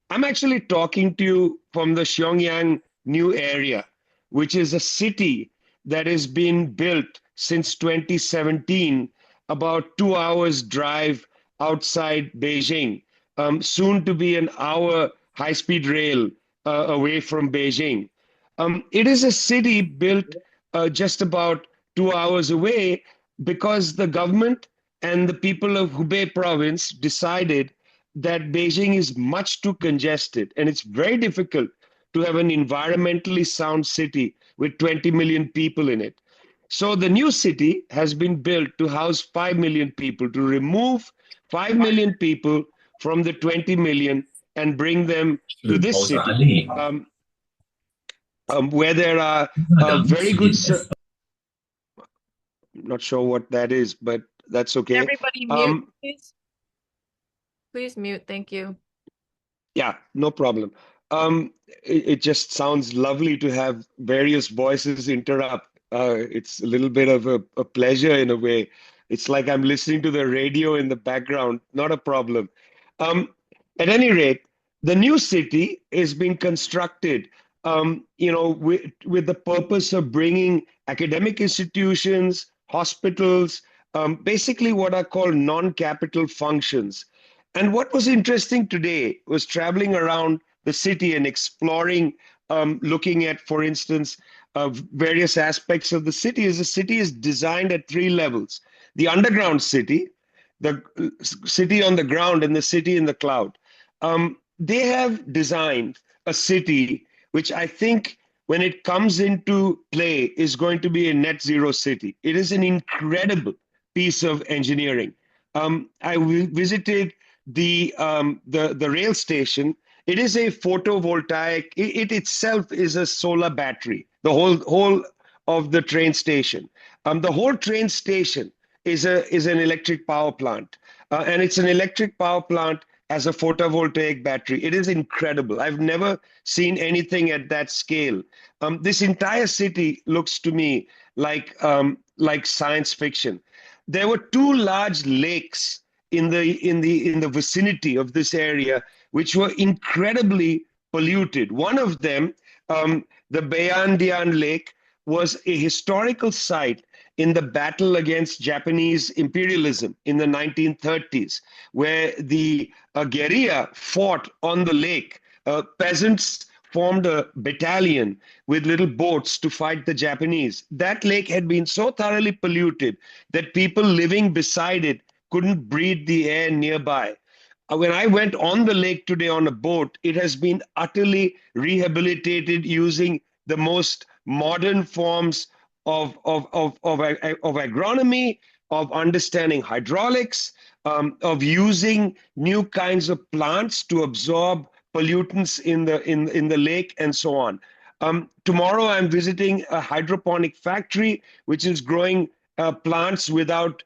I'm actually talking to you from the Xiaoyang New Area, which is a city that has been built since 2017, about 2 hours drive outside Beijing, soon to be an hour high-speed rail away from Beijing. It is a city built just about 2 hours away because the government and the people of Hubei province decided that Beijing is much too congested and it's very difficult to have an environmentally sound city with 20 million people in it. So the new city has been built to house 5 million people, to remove 5 million people from the 20 million and bring them to this city, where there are very good. Not sure what that is, but that's okay. Everybody mute, please. Please mute. Thank you. Yeah, no problem. It just sounds lovely to have various voices interrupt. It's a little bit of a pleasure in a way. It's like I'm listening to the radio in the background. Not a problem. At any rate, the new city is being constructed, with the purpose of bringing academic institutions, hospitals, basically what are called non-capital functions. And what was interesting today was traveling around the city and exploring, looking at, for instance, various aspects of the city. Is the city is designed at 3 levels: the underground city, the city on the ground, and the city in the cloud. They have designed a city which I think, when it comes into play, is going to be a net zero city. It is an incredible piece of engineering. I visited the rail station. It is a photovoltaic. It itself is a solar battery. The whole of the train station. The whole train station is an electric power plant, and it's an electric power plant as a photovoltaic battery. It is incredible. I've never seen anything at that scale. This entire city looks to me like science fiction. There were 2 large lakes in the vicinity of this area, which were incredibly polluted. One of them, the Bayandian Lake, was a historical site in the battle against Japanese imperialism in the 1930s, where the guerrilla fought on the lake. Peasants formed a battalion with little boats to fight the Japanese. That lake had been so thoroughly polluted that people living beside it couldn't breathe the air nearby. When I went on the lake today on a boat, it has been utterly rehabilitated using the most modern forms of agronomy, of understanding hydraulics, of using new kinds of plants to absorb pollutants in the lake, and so on. Tomorrow I'm visiting a hydroponic factory which is growing plants without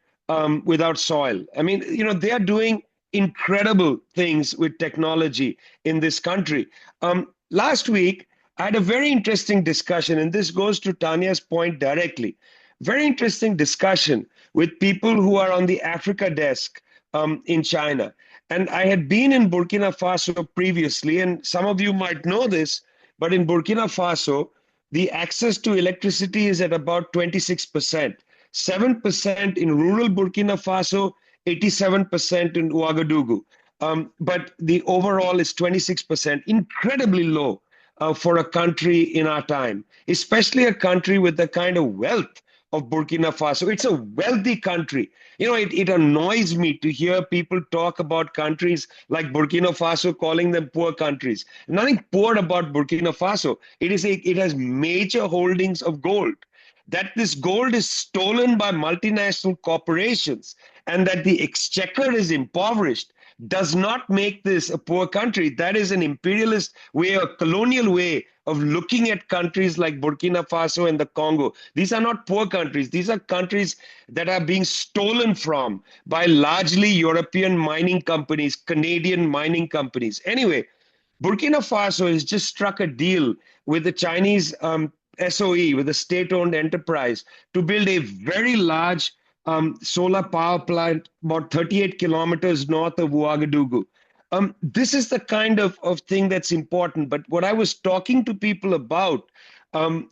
soil. I mean, they are doing incredible things with technology in this country. Last week, I had a very interesting discussion, and this goes to Tanya's point directly. Very interesting discussion with people who are on the Africa desk in China. And I had been in Burkina Faso previously, and some of you might know this, but in Burkina Faso, the access to electricity is at about 26%. 7% in rural Burkina Faso, 87% in Ouagadougou. But the overall is 26%, incredibly low for a country in our time, especially a country with the kind of wealth of Burkina Faso. It's a wealthy country. It annoys me to hear people talk about countries like Burkina Faso, calling them poor countries. Nothing poor about Burkina Faso. It has major holdings of gold. That this gold is stolen by multinational corporations and that the exchequer is impoverished does not make this a poor country. That is an imperialist way, a colonial way of looking at countries like Burkina Faso and the Congo. These are not poor countries. These are countries that are being stolen from by largely European mining companies, Canadian mining companies. Anyway, Burkina Faso has just struck a deal with the Chinese SOE, with a state-owned enterprise, to build a very large solar power plant about 38 kilometers north of Ouagadougou. This is the kind of thing that's important. But what I was talking to people about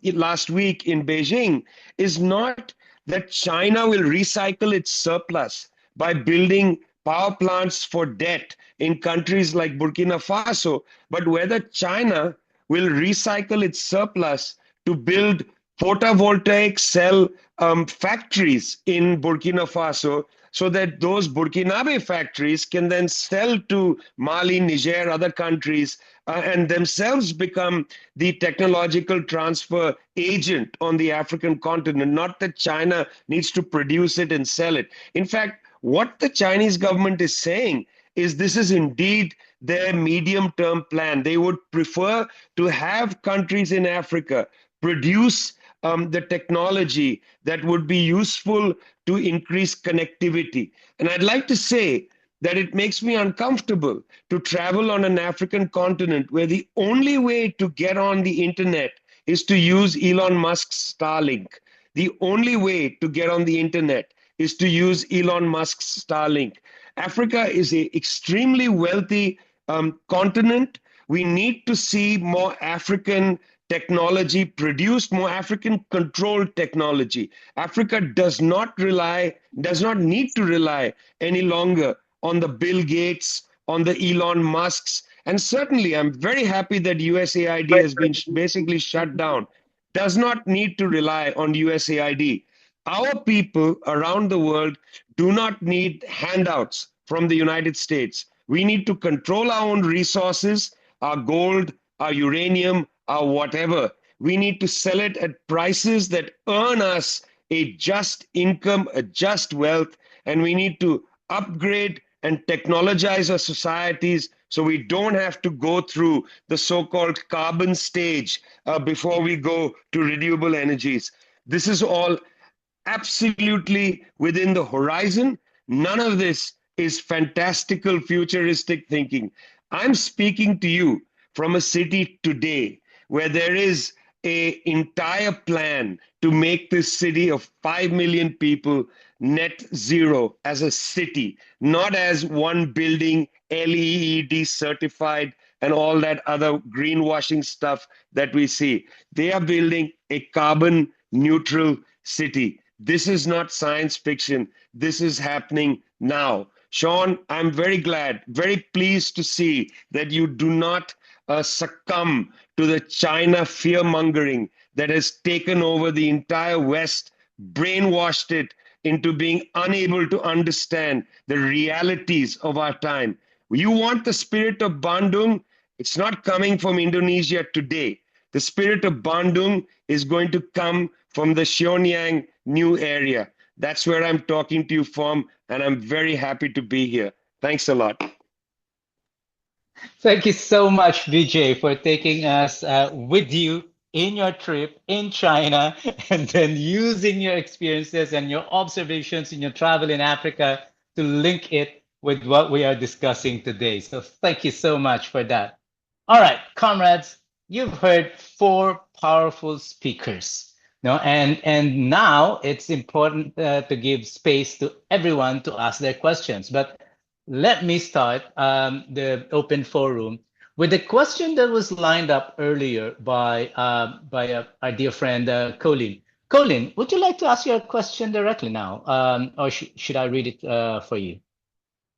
last week in Beijing is not that China will recycle its surplus by building power plants for debt in countries like Burkina Faso, but whether China will recycle its surplus to build photovoltaic cell factories in Burkina Faso so that those Burkinabe factories can then sell to Mali, Niger, other countries, and themselves become the technological transfer agent on the African continent. Not that China needs to produce it and sell it. In fact, what the Chinese government is saying is this is indeed their medium-term plan. They would prefer to have countries in Africa produce the technology that would be useful to increase connectivity. And I'd like to say that it makes me uncomfortable to travel on an African continent where the only way to get on the internet is to use Elon Musk's Starlink. The only way to get on the internet is to use Elon Musk's Starlink. Africa is an extremely wealthy continent. We need to see more African technology produced, more African controlled technology. Africa does not need to rely any longer on the Bill Gates, on the Elon Musks. And certainly, I'm very happy that USAID has been basically shut down. Does not need to rely on USAID. Our people around the world do not need handouts from the United States. We need to control our own resources, our gold, our uranium, our whatever. We need to sell it at prices that earn us a just income, a just wealth, and we need to upgrade and technologize our societies so we don't have to go through the so-called carbon stage before we go to renewable energies. This is all absolutely within the horizon. None of this is fantastical, futuristic thinking. I'm speaking to you from a city today where there is an entire plan to make this city of 5 million people net zero as a city, not as one building, LEED certified, and all that other greenwashing stuff that we see. They are building a carbon neutral city. This is not science fiction. This is happening now. Sean, I'm very glad, very pleased to see that you do not succumb to the China fear mongering that has taken over the entire West, brainwashed it into being unable to understand the realities of our time. You want the spirit of Bandung? It's not coming from Indonesia today. The spirit of Bandung is going to come from the Xionyang new area. That's where I'm talking to you from, and I'm very happy to be here. Thanks a lot. Thank you so much, Vijay, for taking us with you in your trip in China and then using your experiences and your observations in your travel in Africa to link it with what we are discussing today. So thank you so much for that. All right, comrades, you've heard 4 powerful speakers. No, and now it's important to give space to everyone to ask their questions. But let me start the open forum with a question that was lined up earlier by our dear friend Colin. Colin, would you like to ask your question directly now, or should I read it for you?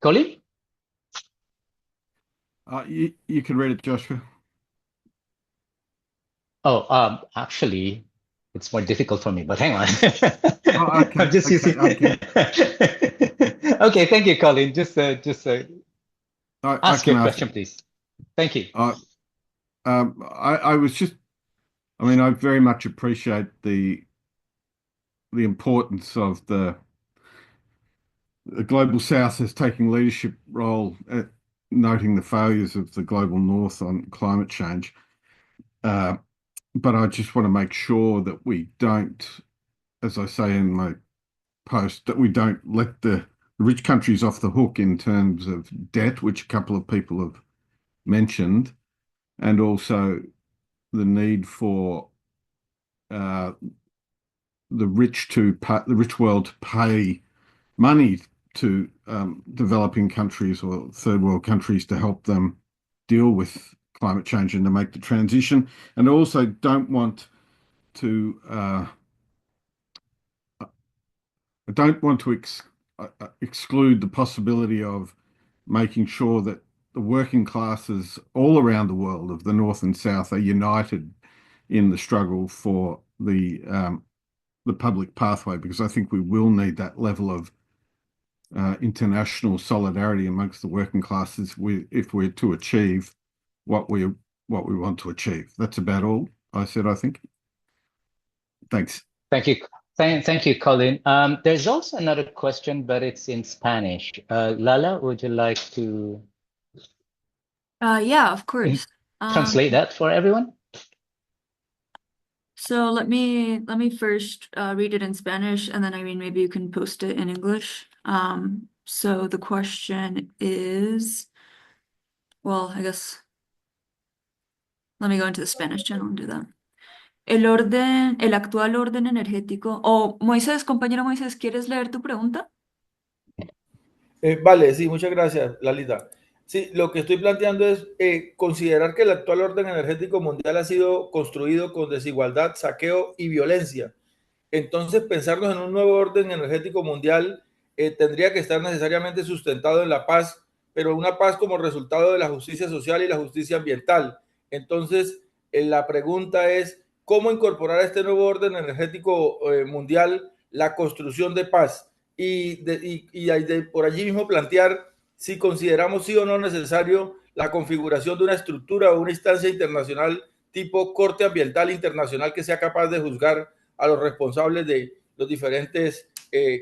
Colin? You can read it, Joshua. Oh, actually, it's more difficult for me, but hang on. Oh, okay. I'm just using. Okay. Okay, thank you, Colin. Just ask your question, please. Thank you. I was just, I mean, I very much appreciate the importance of the Global South as taking leadership role, noting the failures of the Global North on climate change. But I just want to make sure that we don't, as I say in my post, that we don't let the rich countries off the hook in terms of debt, which a couple of people have mentioned, and also the need for the rich world to pay money to developing countries or third world countries to help them deal with climate change and to make the transition. And also don't want to exclude the possibility of making sure that the working classes all around the world of the North and South are united in the struggle for the public pathway, because I think we will need that level of international solidarity amongst the working classes if we're to achieve what we want to achieve. That's about all I said, I think. Thanks. Thank you. Thank you, Colin. There's also another question, but it's in Spanish. Lala, would you like to Yeah, of course. translate that for everyone? So let me first read it in Spanish, and then Irene, maybe you can post it in English. So the question is, well, I guess let me go into the Spanish channel and do that. El actual orden energético. O Moisés, compañero Moisés, ¿quieres leer tu pregunta? Vale, sí, muchas gracias, Lalita. Sí, lo que estoy planteando es considerar que el actual orden energético mundial ha sido construido con desigualdad, saqueo y violencia. Entonces, pensarnos en un nuevo orden energético mundial tendría que estar necesariamente sustentado en la paz, pero una paz como resultado de la justicia social y la justicia ambiental. Entonces, la pregunta es, ¿cómo incorporar a este nuevo orden energético mundial la construcción de paz? Por allí mismo plantear si consideramos sí o no necesario la configuración de una estructura o una instancia internacional tipo Corte Ambiental Internacional que sea capaz de juzgar a los responsables de los diferentes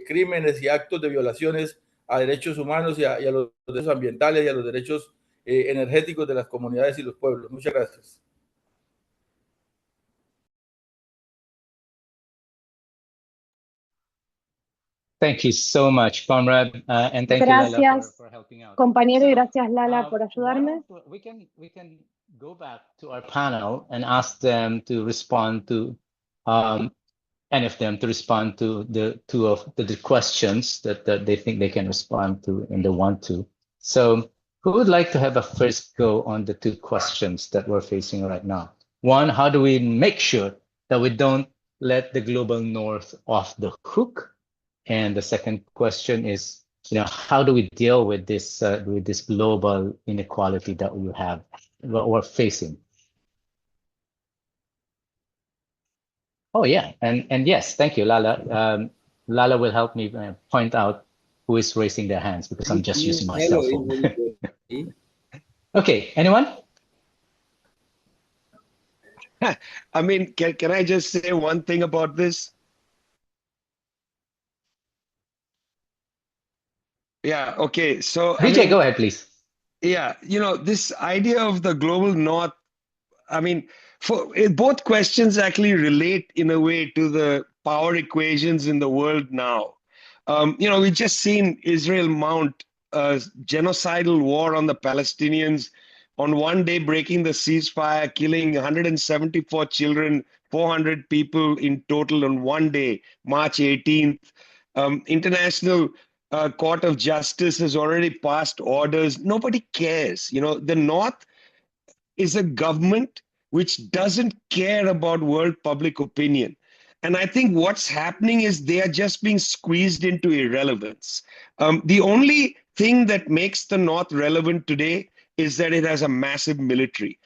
crímenes y actos de violaciones a derechos humanos y a los derechos ambientales y a los derechos energéticos de las comunidades y los pueblos. Muchas gracias. Thank you so much, Conrad, and thank you, Lala, for helping out. Compañero, y gracias, Lala, por ayudarme. We can go back to our panel and ask them to respond to any of them to respond to the two of the questions that they think they can respond to and they want to. So who would like to have a first go on the two questions that we're facing right now? One, how do we make sure that we don't let the global north off the hook? And the second question is, how do we deal with this global inequality that we're facing? Oh yeah, and yes, thank you, Lala. Lala will help me point out who is raising their hands because I'm just using my cell phone. Okay, anyone? I mean, can I just say one thing about this? Yeah, okay. So Vijay, go ahead, please. Yeah, this idea of the global north, I mean, both questions actually relate in a way to the power equations in the world now. We've just seen Israel mount a genocidal war on the Palestinians, on one day breaking the ceasefire, killing 174 children, 400 people in total on one day, March 18th. International Court of Justice has already passed orders. Nobody cares. The North is a government which doesn't care about world public opinion. And I think what's happening is they are just being squeezed into irrelevance. The only thing that makes the North relevant today is that it has a massive military.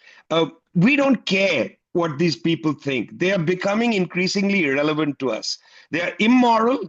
We don't care what these people think. They are becoming increasingly irrelevant to us. They are immoral.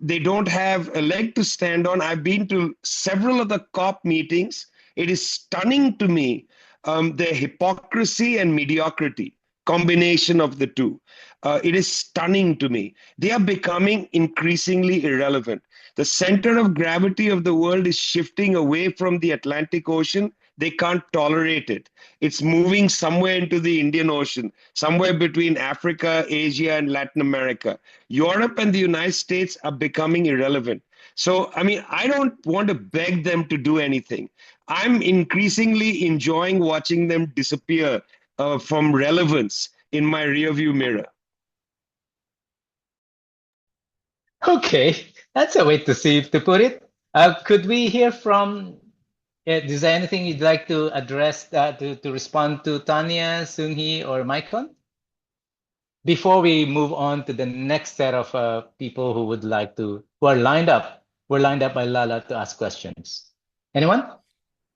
They don't have a leg to stand on. I've been to several of the COP meetings. It is stunning to me, their hypocrisy and mediocrity, combination of the two. It is stunning to me. They are becoming increasingly irrelevant. The center of gravity of the world is shifting away from the Atlantic Ocean. They can't tolerate it. It's moving somewhere into the Indian Ocean, somewhere between Africa, Asia, and Latin America. Europe and the United States are becoming irrelevant. So, I mean, I don't want to beg them to do anything. I'm increasingly enjoying watching them disappear from relevance in my rearview mirror. Okay, that's a way to put it. Could we hear from? Is there anything you'd like to address to respond to Tanya, Sunhee, or Maikon? Before we move on to the next set of people who are lined up we're lined up by Lala to ask questions. Anyone?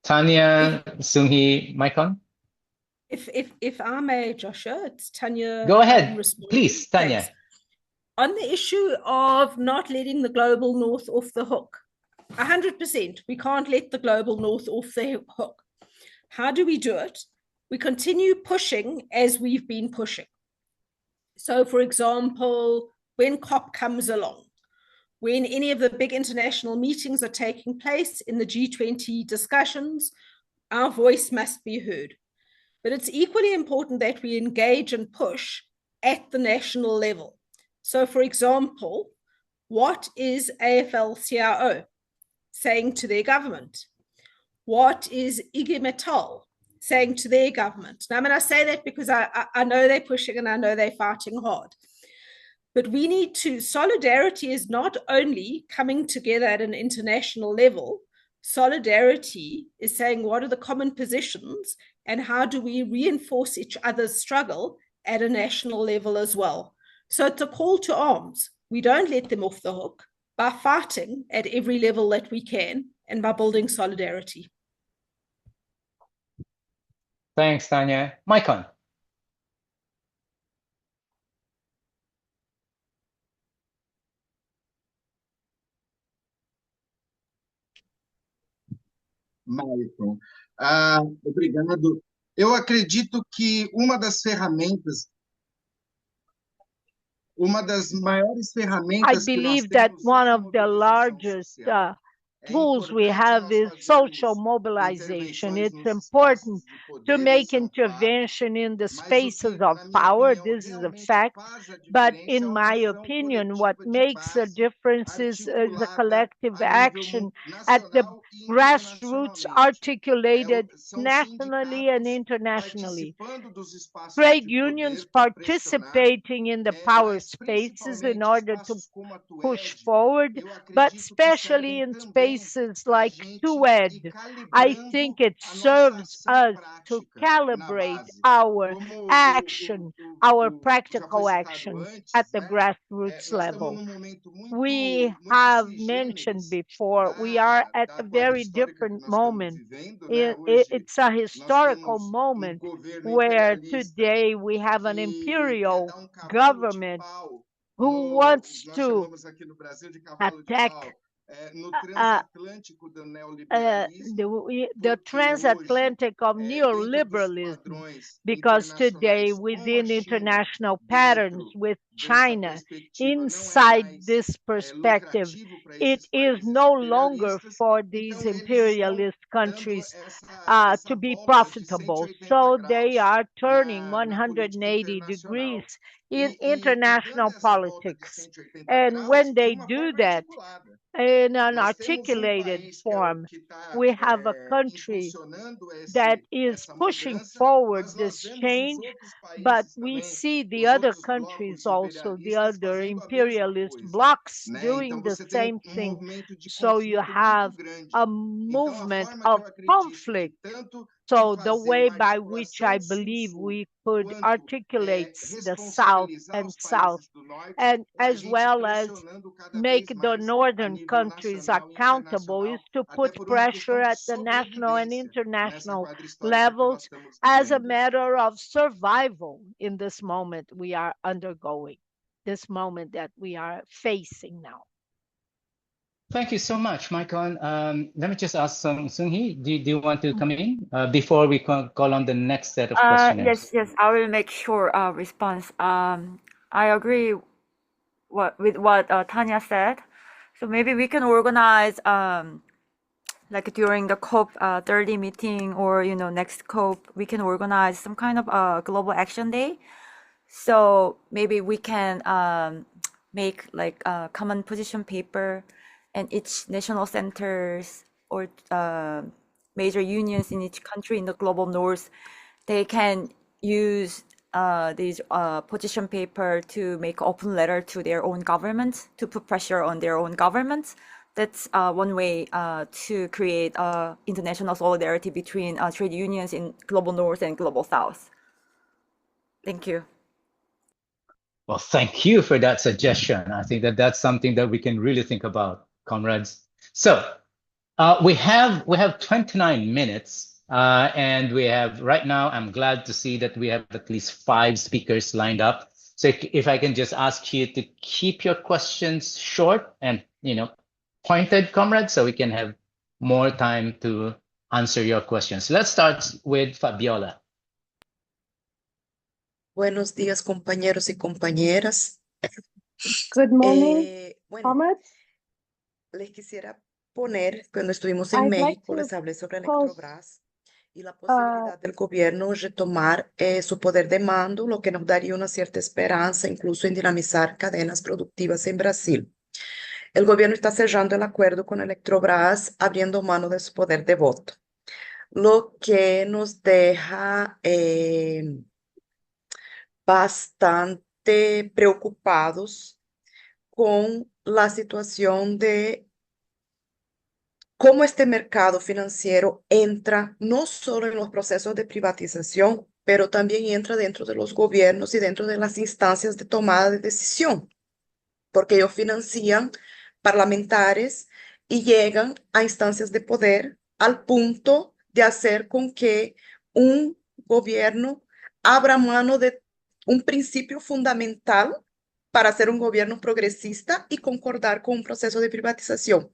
Tanya, Sung-hee, Maikon? If I may, Joshua, it's Tanya. Go ahead, responding. please, Tanya. Thanks. On the issue of not letting the global north off the hook, 100%, we can't let the global north off the hook. How do we do it? We continue pushing as we've been pushing. So, for example, when COP comes along, when any of the big international meetings are taking place in the G20 discussions, our voice must be heard. But it's equally important that we engage and push at the national level. So, for example, what is AFL-CIO saying to their government? What is IG Metall saying to their government? Now, I mean, I say that because I know they're pushing and I know they're fighting hard. But we need to, solidarity is not only coming together at an international level, solidarity is saying what are the common positions and how do we reinforce each other's struggle at a national level as well. So it's a call to arms. We don't let them off the hook by fighting at every level that we can and by building solidarity. Thanks, Tanya. Maikon. Maicon. Obrigado. Eu acredito que uma das maiores I ferramentas que nós believe that temos one é a of the mobilização largest social. tools we have is social mobilization. It's important to make intervention in the spaces of power. This is a fact. But in my opinion, what makes a difference is the collective action at the grassroots articulated nationally and internationally. Trade unions participating in the power spaces in order to push forward, but especially in spaces like TUED. I think it serves us to calibrate our action, our practical action at the grassroots level. We have mentioned before, we are at a very different moment. It's a historical moment where today we have an imperial government who wants to attack the transatlantic of neoliberalism, because today within international patterns with China, inside this perspective, it is no longer for these imperialist countries to be profitable. So they are turning 180 degrees in international politics. And when they do that, in an articulated form, we have a country that is pushing forward this change, but we see the other countries also, the other imperialist blocs doing the same thing. So you have a movement of conflict. So the way by which I believe we could articulate the South and South, and as well as make the northern countries accountable, is to put pressure at the national and international levels as a matter of survival in this moment we are undergoing, this moment that we are facing now. Thank you so much, Maikon. Let me just ask Sung-hee, do you want to come in before we call on the next set of questioners? Yes, I will make sure response. I agree with what Tanya said. So maybe we can organize like during the COP 30 meeting, or next COP, we can organize some kind of global action day. So maybe we can make like a common position paper, and each national centers or major unions in each country in the global north, they can use these position paper to make open letter to their own government, to put pressure on their own governments. That's one way to create international solidarity between trade unions in global north and global south. Thank you. Well, thank you for that suggestion. I think that that's something that we can really think about. comrades. So we have 29 minutes, and we have right now. I'm glad to see that we have at least 5 speakers lined up. So if I can just ask you to keep your questions short and pointed, comrades, so we can have more time to answer your questions. Let's start with Fabiola. Buenos días, compañeros y compañeras. Good morning, Bueno, comrades. les quisiera poner, cuando estuvimos en I'd like México, les to hablé sobre pose Electrobras y la posibilidad del gobierno retomar su poder de mando, lo que nos daría una cierta esperanza, incluso en dinamizar cadenas productivas en Brasil. El gobierno está cerrando el acuerdo con Electrobras, abriendo mano de su poder de voto, lo que nos deja bastante preocupados con la situación de cómo este mercado financiero entra no solo en los procesos de privatización, pero también entra dentro de los gobiernos y dentro de las instancias de tomada de decisión, porque ellos financian parlamentares y llegan a instancias de poder al punto de hacer con que un gobierno abra mano de un principio fundamental para ser un gobierno progresista y concordar con un proceso de privatización.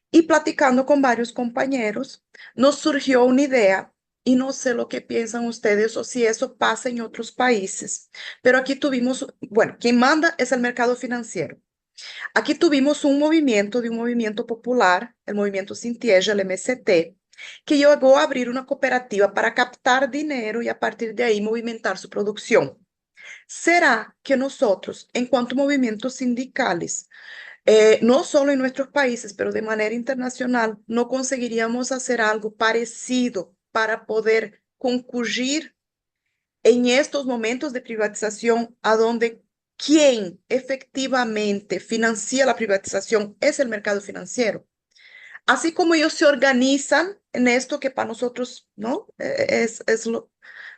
Y platicando con varios compañeros, nos surgió una idea, y no sé lo que piensan ustedes o si eso pasa en otros países, pero aquí tuvimos, bueno, quien manda es el mercado financiero. Aquí tuvimos un movimiento popular, el movimiento Sin Tierra, el MST, que llegó a abrir una cooperativa para captar dinero y a partir de ahí movimentar su producción. ¿Será que nosotros, en cuanto a movimientos sindicales, no solo en nuestros países, pero de manera internacional, no conseguiríamos hacer algo parecido para poder concurrir en estos momentos de privatización, a donde quien efectivamente financia la privatización es el mercado financiero? Así como ellos se organizan en esto que para nosotros, ¿no? Es lo,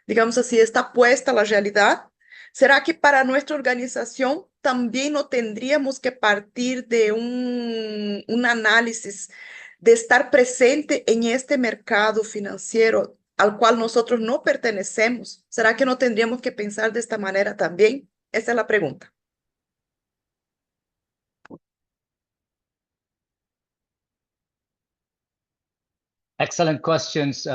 digamos así, está puesta la realidad. ¿Será que para nuestra organización también no tendríamos que partir de un análisis de estar presente en este mercado financiero al cual nosotros no pertenecemos? ¿Será que no tendríamos que pensar de esta manera también? Esa es la pregunta. Excellent questions,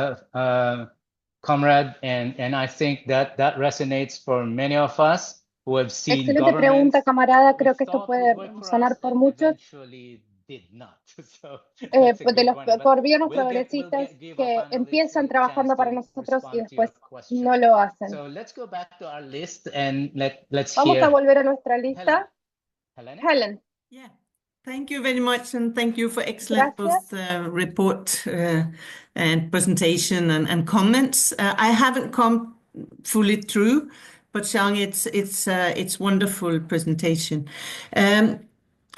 comrade, and I think that resonates for many of us who have seen Excelente pregunta, governments camarada. we Creo que esto thought puede would work for sonar us por that muchos, eventually did not. So that's a de good los one. But gobiernos we'll progresistas give our que panelists empiezan a chance trabajando para to nosotros y respond to your después question. no lo hacen. So let's go back to our list and let's Vamos a hear volver a nuestra Helen. lista. Helen? Helen, Yeah. Thank you very much, and thank you for excellent gracias. both report and presentation and comments. I haven't come fully through, but Xiang, it's wonderful presentation.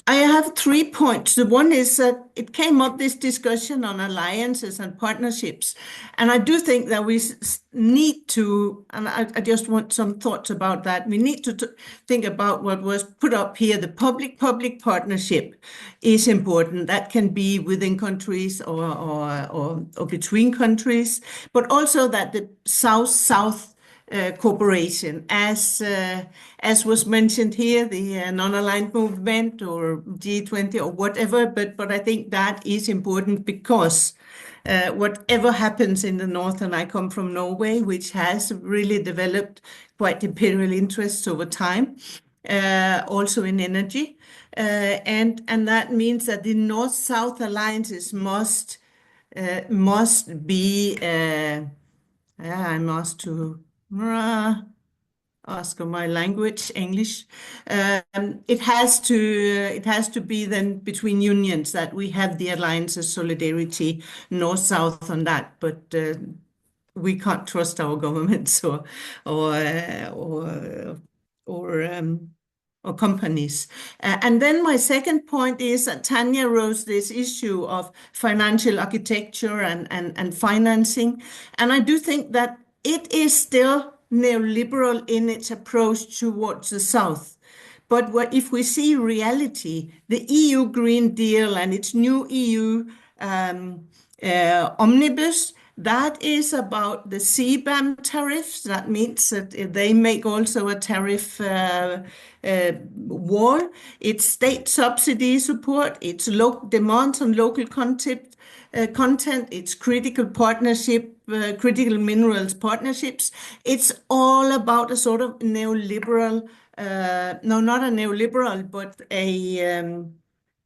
I have 3 points. The one is that it came up, this discussion on alliances and partnerships. And I do think that we need to, and I just want some thoughts about that. We need to think about what was put up here. The public-public partnership is important. That can be within countries or between countries, but also that the South-South cooperation, as was mentioned here, the non-aligned movement or G20 or whatever. But I think that is important because whatever happens in the north, and I come from Norway, which has really developed quite imperial interests over time, also in energy, and that means that the North-South alliances must be. I'm asked to ask my language, English. It has to be then between unions that we have the alliances, solidarity, north-south on that. But we can't trust our governments or companies. And then my second point is that Tanya rose this issue of financial architecture and financing. And I do think that it is still neoliberal in its approach towards the South, But if we see reality, the EU Green Deal and its new EU omnibus, that is about the CBAM tariffs. That means that they make also a tariff wall. It's state subsidy support. It's demands on local content. It's critical partnership, critical minerals partnerships. It's all about a sort of neoliberal, no, not a neoliberal, but a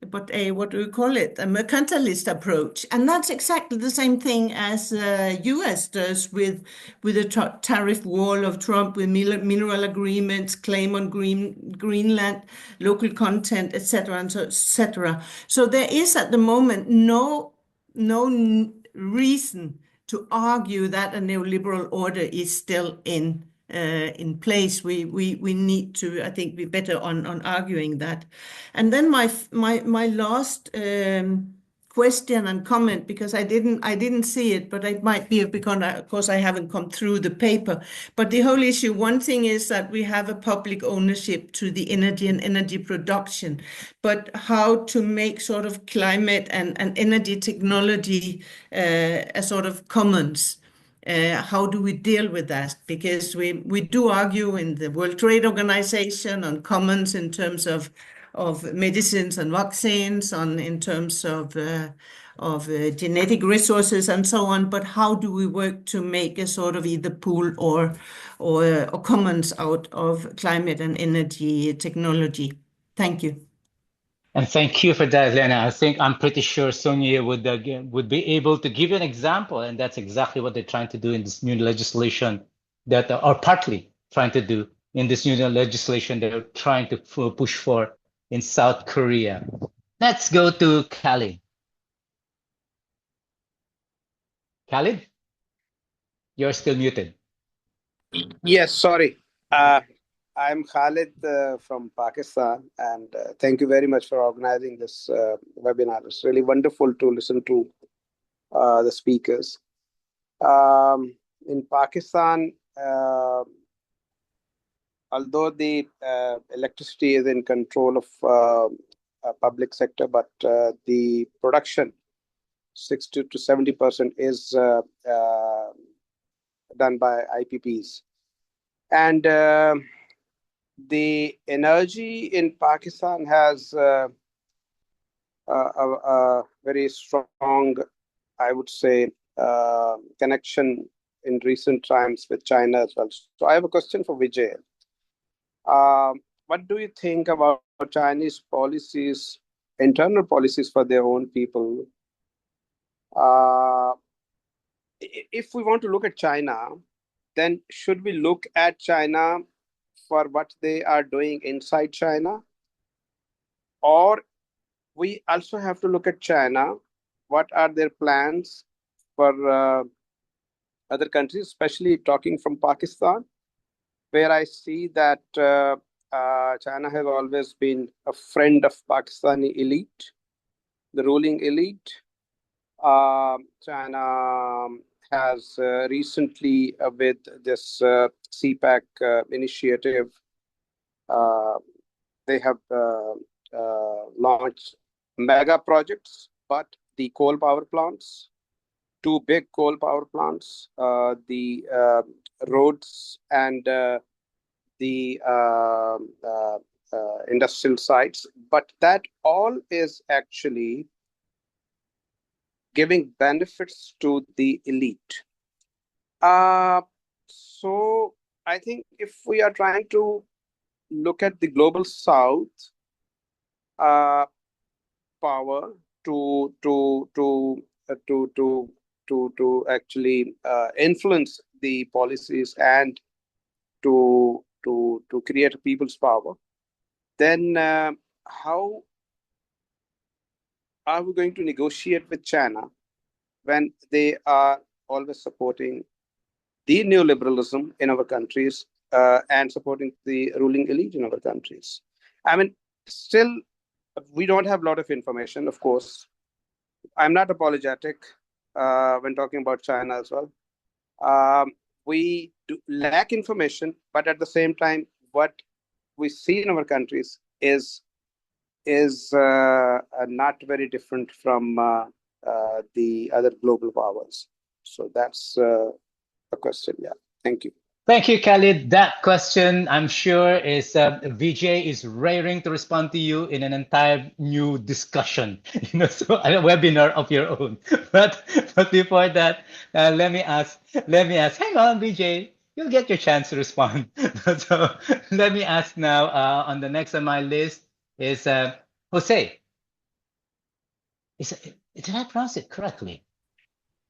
what do we call it? A mercantilist approach, and that's exactly the same thing as U.S. does with the tariff wall of Trump, with mineral agreements, claim on Greenland, local content, etc., and so etc. So there is at the moment no reason to argue that a neoliberal order is still in place. We need to, I think, be better on arguing that. And then my last question and comment, because I didn't see it, but it might be because I haven't come through the paper. But the whole issue, one thing is that we have a public ownership to the energy and energy production, but how to make sort of climate and energy technology a sort of commons. How do we deal with that? Because we do argue in the World Trade Organization on commons in terms of medicines and vaccines, in terms of genetic resources and so on. But how do we work to make a sort of either pool or commons out of climate and energy technology? Thank you. And thank you for that, Lena. I'm pretty sure Sonia would be able to give you an example, and that's exactly what they're trying to do in this new legislation or partly trying to do in this new legislation they're trying to push for in South Korea. Let's go to Khalid. Khalid, you're still muted. Yes, sorry. I'm Khalid from Pakistan, and thank you very much for organizing this webinar. It's really wonderful to listen to the speakers. In Pakistan, although the electricity is in control of public sector, but the production, 60 to 70% is done by IPPs. And the energy in Pakistan has a very strong, I would say, connection in recent times with China as well. So I have a question for Vijay. What do you think about Chinese policies, internal policies for their own people? If we want to look at China, then should we look at China for what they are doing inside China? Or we also have to look at China, what are their plans for other countries, especially talking from Pakistan, where I see that China has always been a friend of Pakistani elite, the ruling elite. China has recently, with this CPAC initiative, they have launched mega projects, but the coal power plants, 2 big coal power plants, the roads and the industrial sites, but that all is actually giving benefits to the elite. So I think if we are trying to look at the global South power to actually influence the policies and to create a people's power, then how are we going to negotiate with China when they are always supporting the neoliberalism in our countries and supporting the ruling elite in our countries? I mean, still, we don't have a lot of information, of course. I'm not apologetic when talking about China as well. We do lack information, but at the same time, what we see in our countries is not very different from the other global powers. So that's a question. Yeah, thank you. Thank you, Khalid. That question, I'm sure, is Vijay is raring to respond to you in an entire new discussion, so a webinar of your own. But before that, let me ask. Hang on, Vijay, you'll get your chance to respond. So let me ask now. On the next on my list is Jose. Did I pronounce it correctly?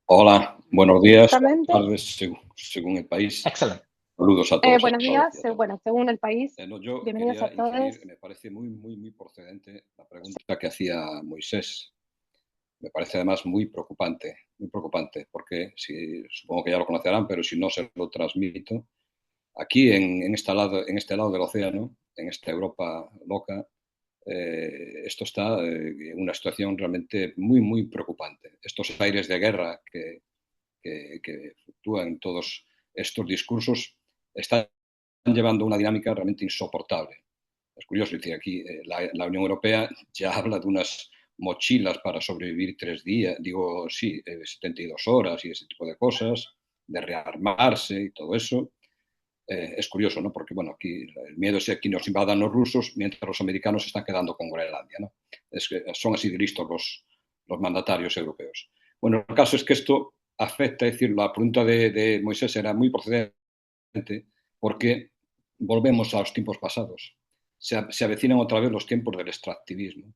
Hola, buenos días, buenas Exactamente. tardes, según el país. Excellent. Saludos a todos. Buenos días, bueno, según el país, No, yo bienvenidos quería a todos. inferir, me parece muy procedente la pregunta que hacía Moisés. Me parece además muy preocupante, porque supongo que ya lo conocerán, pero si no se lo transmito, aquí en este lado del océano, en esta Europa loca, esto está en una situación realmente muy preocupante. Estos aires de guerra que fluctúan en todos estos discursos están llevando una dinámica realmente insoportable. Es curioso, decir, aquí la Unión Europea ya habla de unas mochilas para sobrevivir 3 días, 72 horas y ese tipo de cosas, de rearmarse y todo eso. Es curioso, ¿no? Porque, bueno, aquí el miedo es que aquí nos invadan los rusos mientras los americanos se están quedando con Groenlandia, ¿no? Son así de listos los mandatarios europeos. Bueno, el caso es que esto afecta, es decir, la pregunta de Moisés era muy procedente porque volvemos a los tiempos pasados. Se avecinan otra vez los tiempos del extractivismo.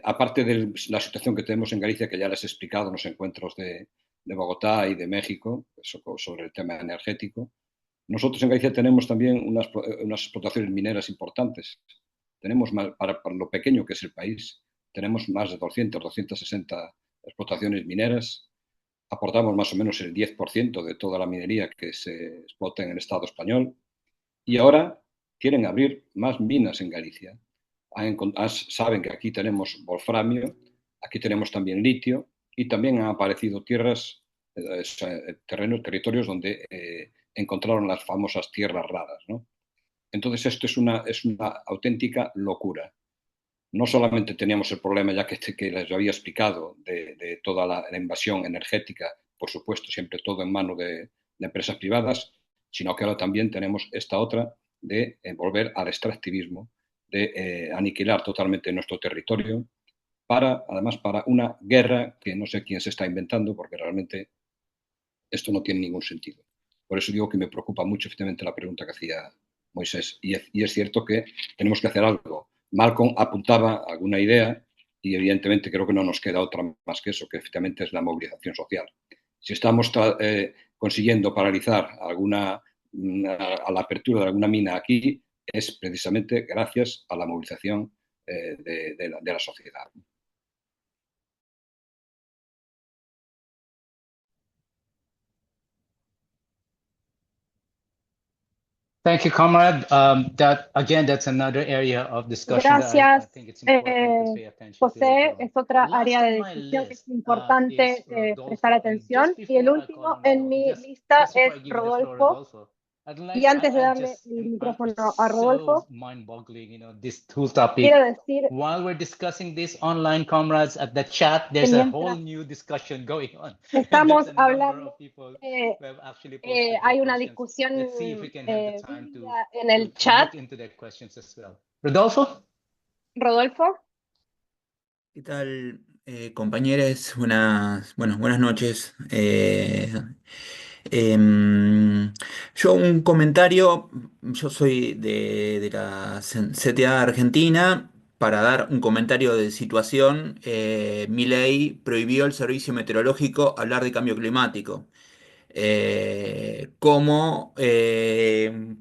Aparte de la situación que tenemos en Galicia, que ya les he explicado en los encuentros de Bogotá y de México, sobre el tema energético, nosotros en Galicia tenemos también unas explotaciones mineras importantes. Tenemos, para lo pequeño que es el país, tenemos más de 260 explotaciones mineras. Aportamos más o menos el 10% de toda la minería que se explota en el Estado español. Y ahora quieren abrir más minas en Galicia. Saben que aquí tenemos wolframio, aquí tenemos también litio y también han aparecido territorios donde encontraron las famosas tierras raras, ¿no? Entonces esto es una auténtica locura. No solamente teníamos el problema ya que les había explicado de toda la invasión energética, por supuesto, siempre todo en manos de empresas privadas, sino que ahora también tenemos esta otra de volver al extractivismo, de aniquilar totalmente nuestro territorio, además para una guerra que no sé quién se está inventando, porque realmente esto no tiene ningún sentido. Por eso digo que me preocupa mucho efectivamente la pregunta que hacía Moisés. Y es cierto que tenemos que hacer algo. Malcolm apuntaba alguna idea y evidentemente creo que no nos queda otra más que eso, que efectivamente es la movilización social. Si estamos consiguiendo paralizar a la apertura de alguna mina aquí, es precisamente gracias a la movilización de la sociedad. Thank you, comrade. That's another area of discussion that I Gracias, think it's important to pay attention to as José. well. Es otra Last área on de my discusión que es list importante is Rodolfo. prestar And atención. just Y el before I último call on en mi Rodolfo, lista just before es I give you the floor, Rodolfo. Rodolfo, Y antes de darle just el micrófono it's a Rodolfo, so mind-boggling, this whole topic. quiero decir While we're discussing this online, comrades, at the chat, que there's a whole mientras new discussion going on. estamos There's a number hablando, of people who have actually posted their hay una questions. discusión Let's see if we can have the time vívida en el to chat. look into their questions as well. Rodolfo? Rodolfo. ¿Qué tal, compañeros? Buenas noches. Yo un comentario, yo soy de la CTA Argentina, para dar un comentario de situación. Milei prohibió el servicio meteorológico hablar de cambio climático. Como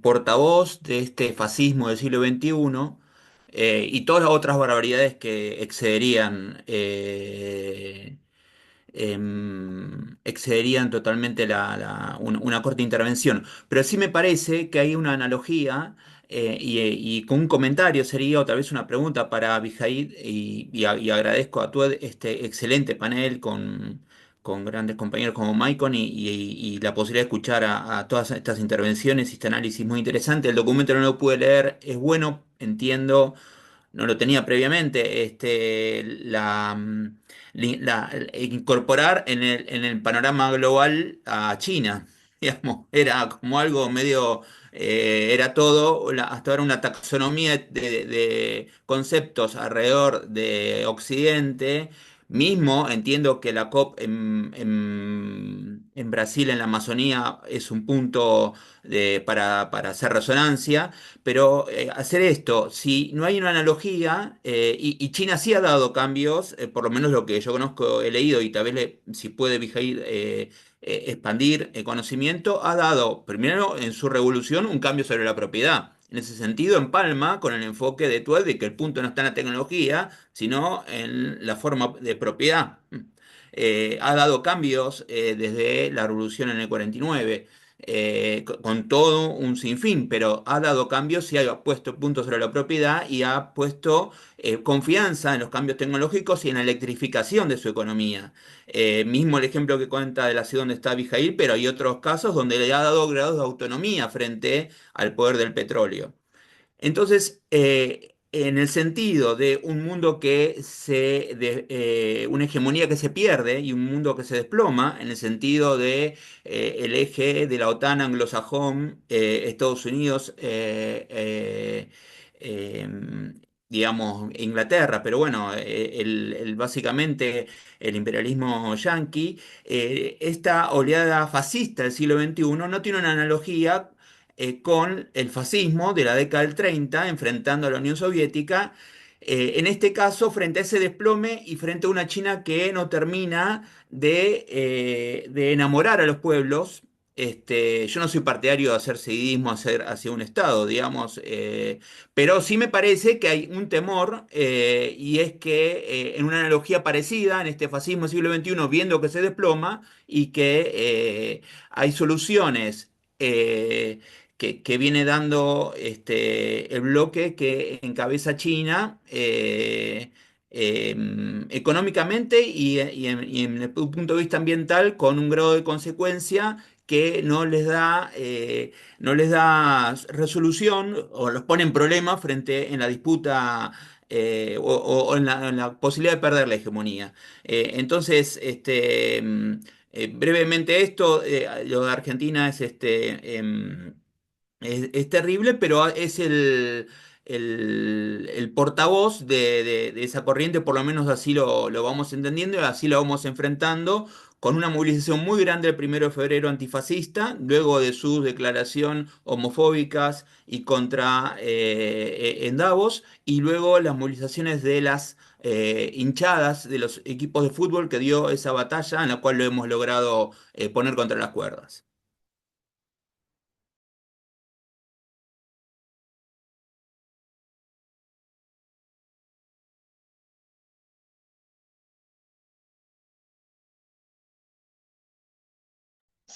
portavoz de este fascismo del siglo XXI, y todas las otras barbaridades que excederían totalmente una corta intervención. Pero sí me parece que hay una analogía, y con un comentario sería, o tal vez una pregunta para Abijaid, y agradezco a TUED este excelente panel con grandes compañeros como Maicon y la posibilidad de escuchar a todas estas intervenciones y este análisis muy interesante. El documento no lo pude leer, es bueno, entiendo, no lo tenía previamente, incorporar en el panorama global a China, digamos, era como algo medio, era todo, hasta ahora una taxonomía de conceptos alrededor de Occidente. Mismo entiendo que la COP en Brasil, en la Amazonía, es un punto para hacer resonancia. Pero hacer esto, si no hay una analogía, y China sí ha dado cambios, por lo menos lo que yo conozco, he leído, y tal vez si puede Mijail expandir el conocimiento, ha dado, primero en su revolución, un cambio sobre la propiedad. En ese sentido, empalma con el enfoque de TUED de que el punto no está en la tecnología, sino en la forma de propiedad. Ha dado cambios desde la revolución en el 49, con todo un sinfín, pero ha dado cambios y ha puesto puntos sobre la propiedad y ha puesto confianza en los cambios tecnológicos y en la electrificación de su economía. Mismo el ejemplo que cuenta de la ciudad donde está Bijail, pero hay otros casos donde le ha dado grados de autonomía frente al poder del petróleo. Entonces, en el sentido de un mundo una hegemonía que se pierde y un mundo que se desploma, en el sentido de el eje de la OTAN anglosajón, Estados Unidos, digamos, Inglaterra, pero bueno, básicamente el imperialismo yanqui, esta oleada fascista del siglo XXI no tiene una analogía con el fascismo de la década del 30, enfrentando a la Unión Soviética, en este caso frente a ese desplome y frente a una China que no termina de enamorar a los pueblos. Yo no soy partidario de hacer seguidismo hacia un Estado, digamos, pero sí me parece que hay un temor, y es que en una analogía parecida, en este fascismo del siglo XXI, viendo que se desploma y que hay soluciones que viene dando el bloque que encabeza China, económicamente y en el punto de vista ambiental, con un grado de consecuencia que no les da resolución o los pone en problemas frente en la disputa, o en la posibilidad de perder la hegemonía. Entonces, brevemente esto, lo de Argentina es terrible, pero es el portavoz de esa corriente, por lo menos así lo vamos entendiendo y así lo vamos enfrentando, con una movilización muy grande el 1 de febrero antifascista, luego de sus declaraciones homofóbicas y contra en Davos, y luego las movilizaciones de las hinchadas de los equipos de fútbol que dio esa batalla, en la cual lo hemos logrado poner contra las cuerdas.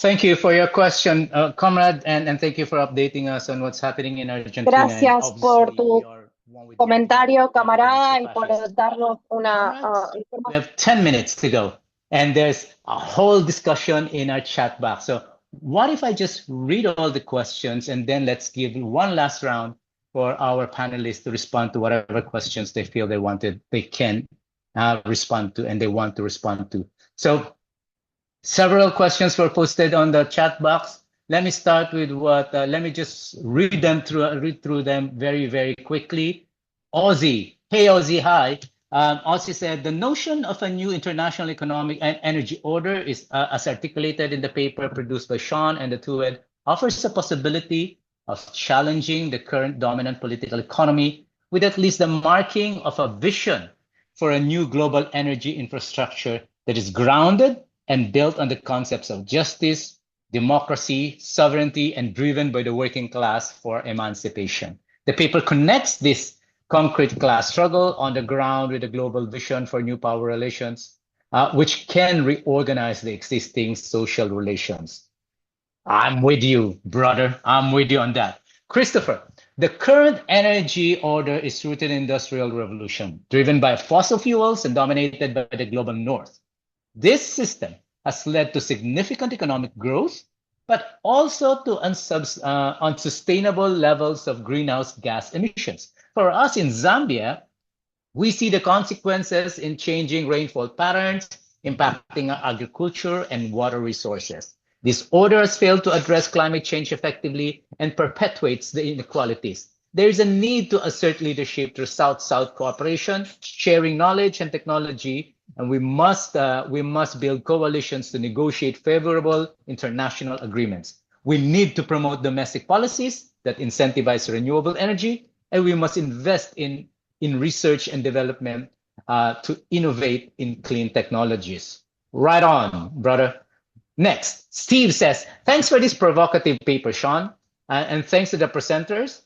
Thank you for your question, comrade, and thank you for updating us on what's happening in Argentina. And Gracias por obviously, tu we are one with the comentario, Democratic camarada, y Communist por Fascist. darnos una We información. have 10 minutes to go, and there's a whole discussion in our chat box. So what if I just read all the questions, and then let's give one last round for our panelists to respond to whatever questions they feel they can respond to, and they want to respond to. So several questions were posted on the chat box. Let me start with let me just read through them very, very quickly. Ozzy, hey Ozzy, hi. Ozzy said, the notion of a new international economic and energy order is, as articulated in the paper produced by Sean and the TUED, offers a possibility of challenging the current dominant political economy with at least the marking of a vision for a new global energy infrastructure that is grounded and built on the concepts of justice, democracy, sovereignty, and driven by the working class for emancipation. The paper connects this concrete class struggle on the ground with a global vision for new power relations, which can reorganize the existing social relations. I'm with you, brother. I'm with you on that. Christopher, the current energy order is rooted in industrial revolution, driven by fossil fuels and dominated by the global north. This system has led to significant economic growth, but also to unsustainable levels of greenhouse gas emissions. For us in Zambia, we see the consequences in changing rainfall patterns, impacting our agriculture and water resources. This order has failed to address climate change effectively and perpetuates the inequalities. There is a need to assert leadership through South-South cooperation, sharing knowledge and technology, and we must build coalitions to negotiate favorable international agreements. We need to promote domestic policies that incentivize renewable energy, and we must invest in research and development to innovate in clean technologies. Right on, brother. Next, Steve says, thanks for this provocative paper, Sean, and thanks to the presenters.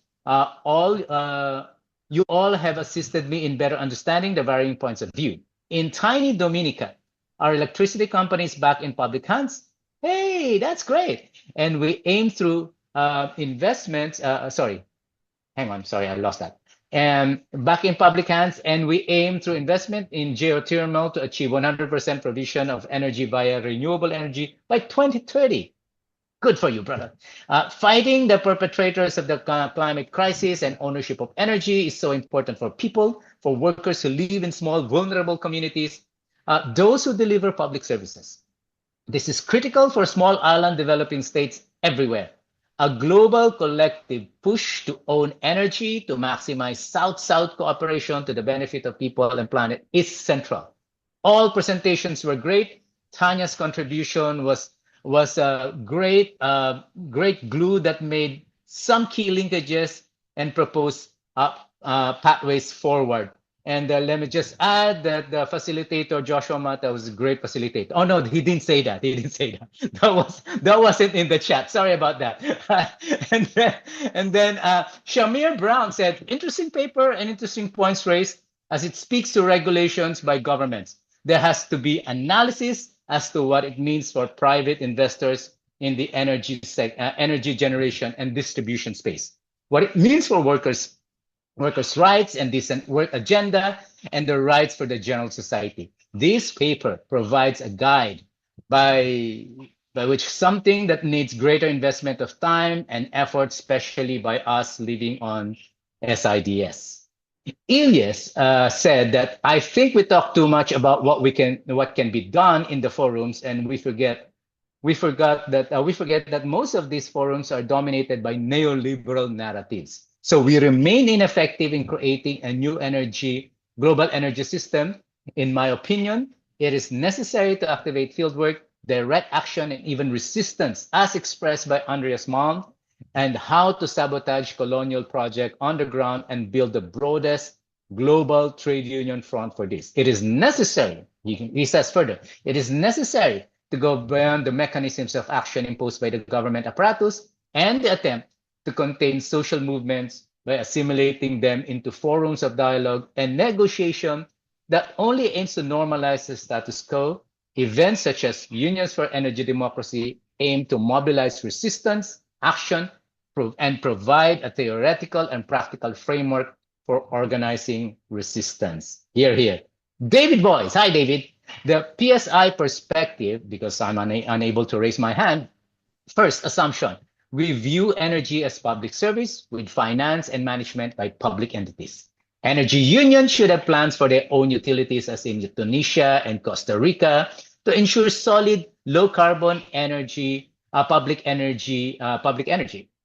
You all have assisted me in better understanding the varying points of view. In tiny Dominica, our electricity company is back in public hands. Hey, that's great. And we aim through investments, sorry, I lost that. And back in public hands, and we aim through investment in geothermal to achieve 100% provision of energy via renewable energy by 2030. Good for you, brother. Fighting the perpetrators of the climate crisis and ownership of energy is so important for people, for workers who live in small, vulnerable communities, those who deliver public services. This is critical for small island developing states everywhere. A global collective push to own energy to maximize South-South cooperation to the benefit of people and planet is central. All presentations were great. Tanya's contribution was a great glue that made some key linkages and proposed pathways forward. And let me just add that the facilitator, Joshua Mata, was a great facilitator. Oh, no, he didn't say that. He didn't say that. That wasn't in the chat. Sorry about that. and then Shamir Brown said, interesting paper and interesting points raised as it speaks to regulations by governments. There has to be analysis as to what it means for private investors in the energy generation and distribution space. What it means for workers' rights and decent work agenda, and the rights for the general society. This paper provides a guide by which something that needs greater investment of time and effort, especially by us living on SIDS. Elias said that I think we talk too much about what can be done in the forums, and we forget that most of these forums are dominated by neoliberal narratives. So we remain ineffective in creating a new global energy system. In my opinion, it is necessary to activate fieldwork, direct action, and even resistance, as expressed by Andreas Malm, and how to sabotage colonial project on the ground and build the broadest global trade union front for this. It is necessary, he says further, it is necessary to go beyond the mechanisms of action imposed by the government apparatus and the attempt to contain social movements by assimilating them into forums of dialogue and negotiation that only aims to normalize the status quo. Events such as Unions for Energy Democracy aim to mobilize resistance, action, and provide a theoretical and practical framework for organizing resistance. Here. David Boyce. Hi, David. The PSI perspective, because I'm unable to raise my hand. First assumption, we view energy as public service with finance and management by public entities. Energy unions should have plans for their own utilities, as in Tunisia and Costa Rica, to ensure solid, low-carbon energy, public energy.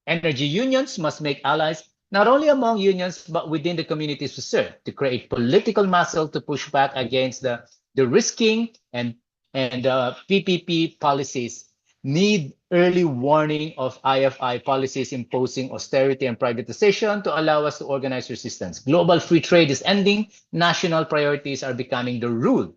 Energy unions must make allies not only among unions but within the communities we serve to create political muscle to push back against the risking and PPP policies. Need early warning of IFI policies imposing austerity and privatization to allow us to organize resistance. Global free trade is ending. National priorities are becoming the rule.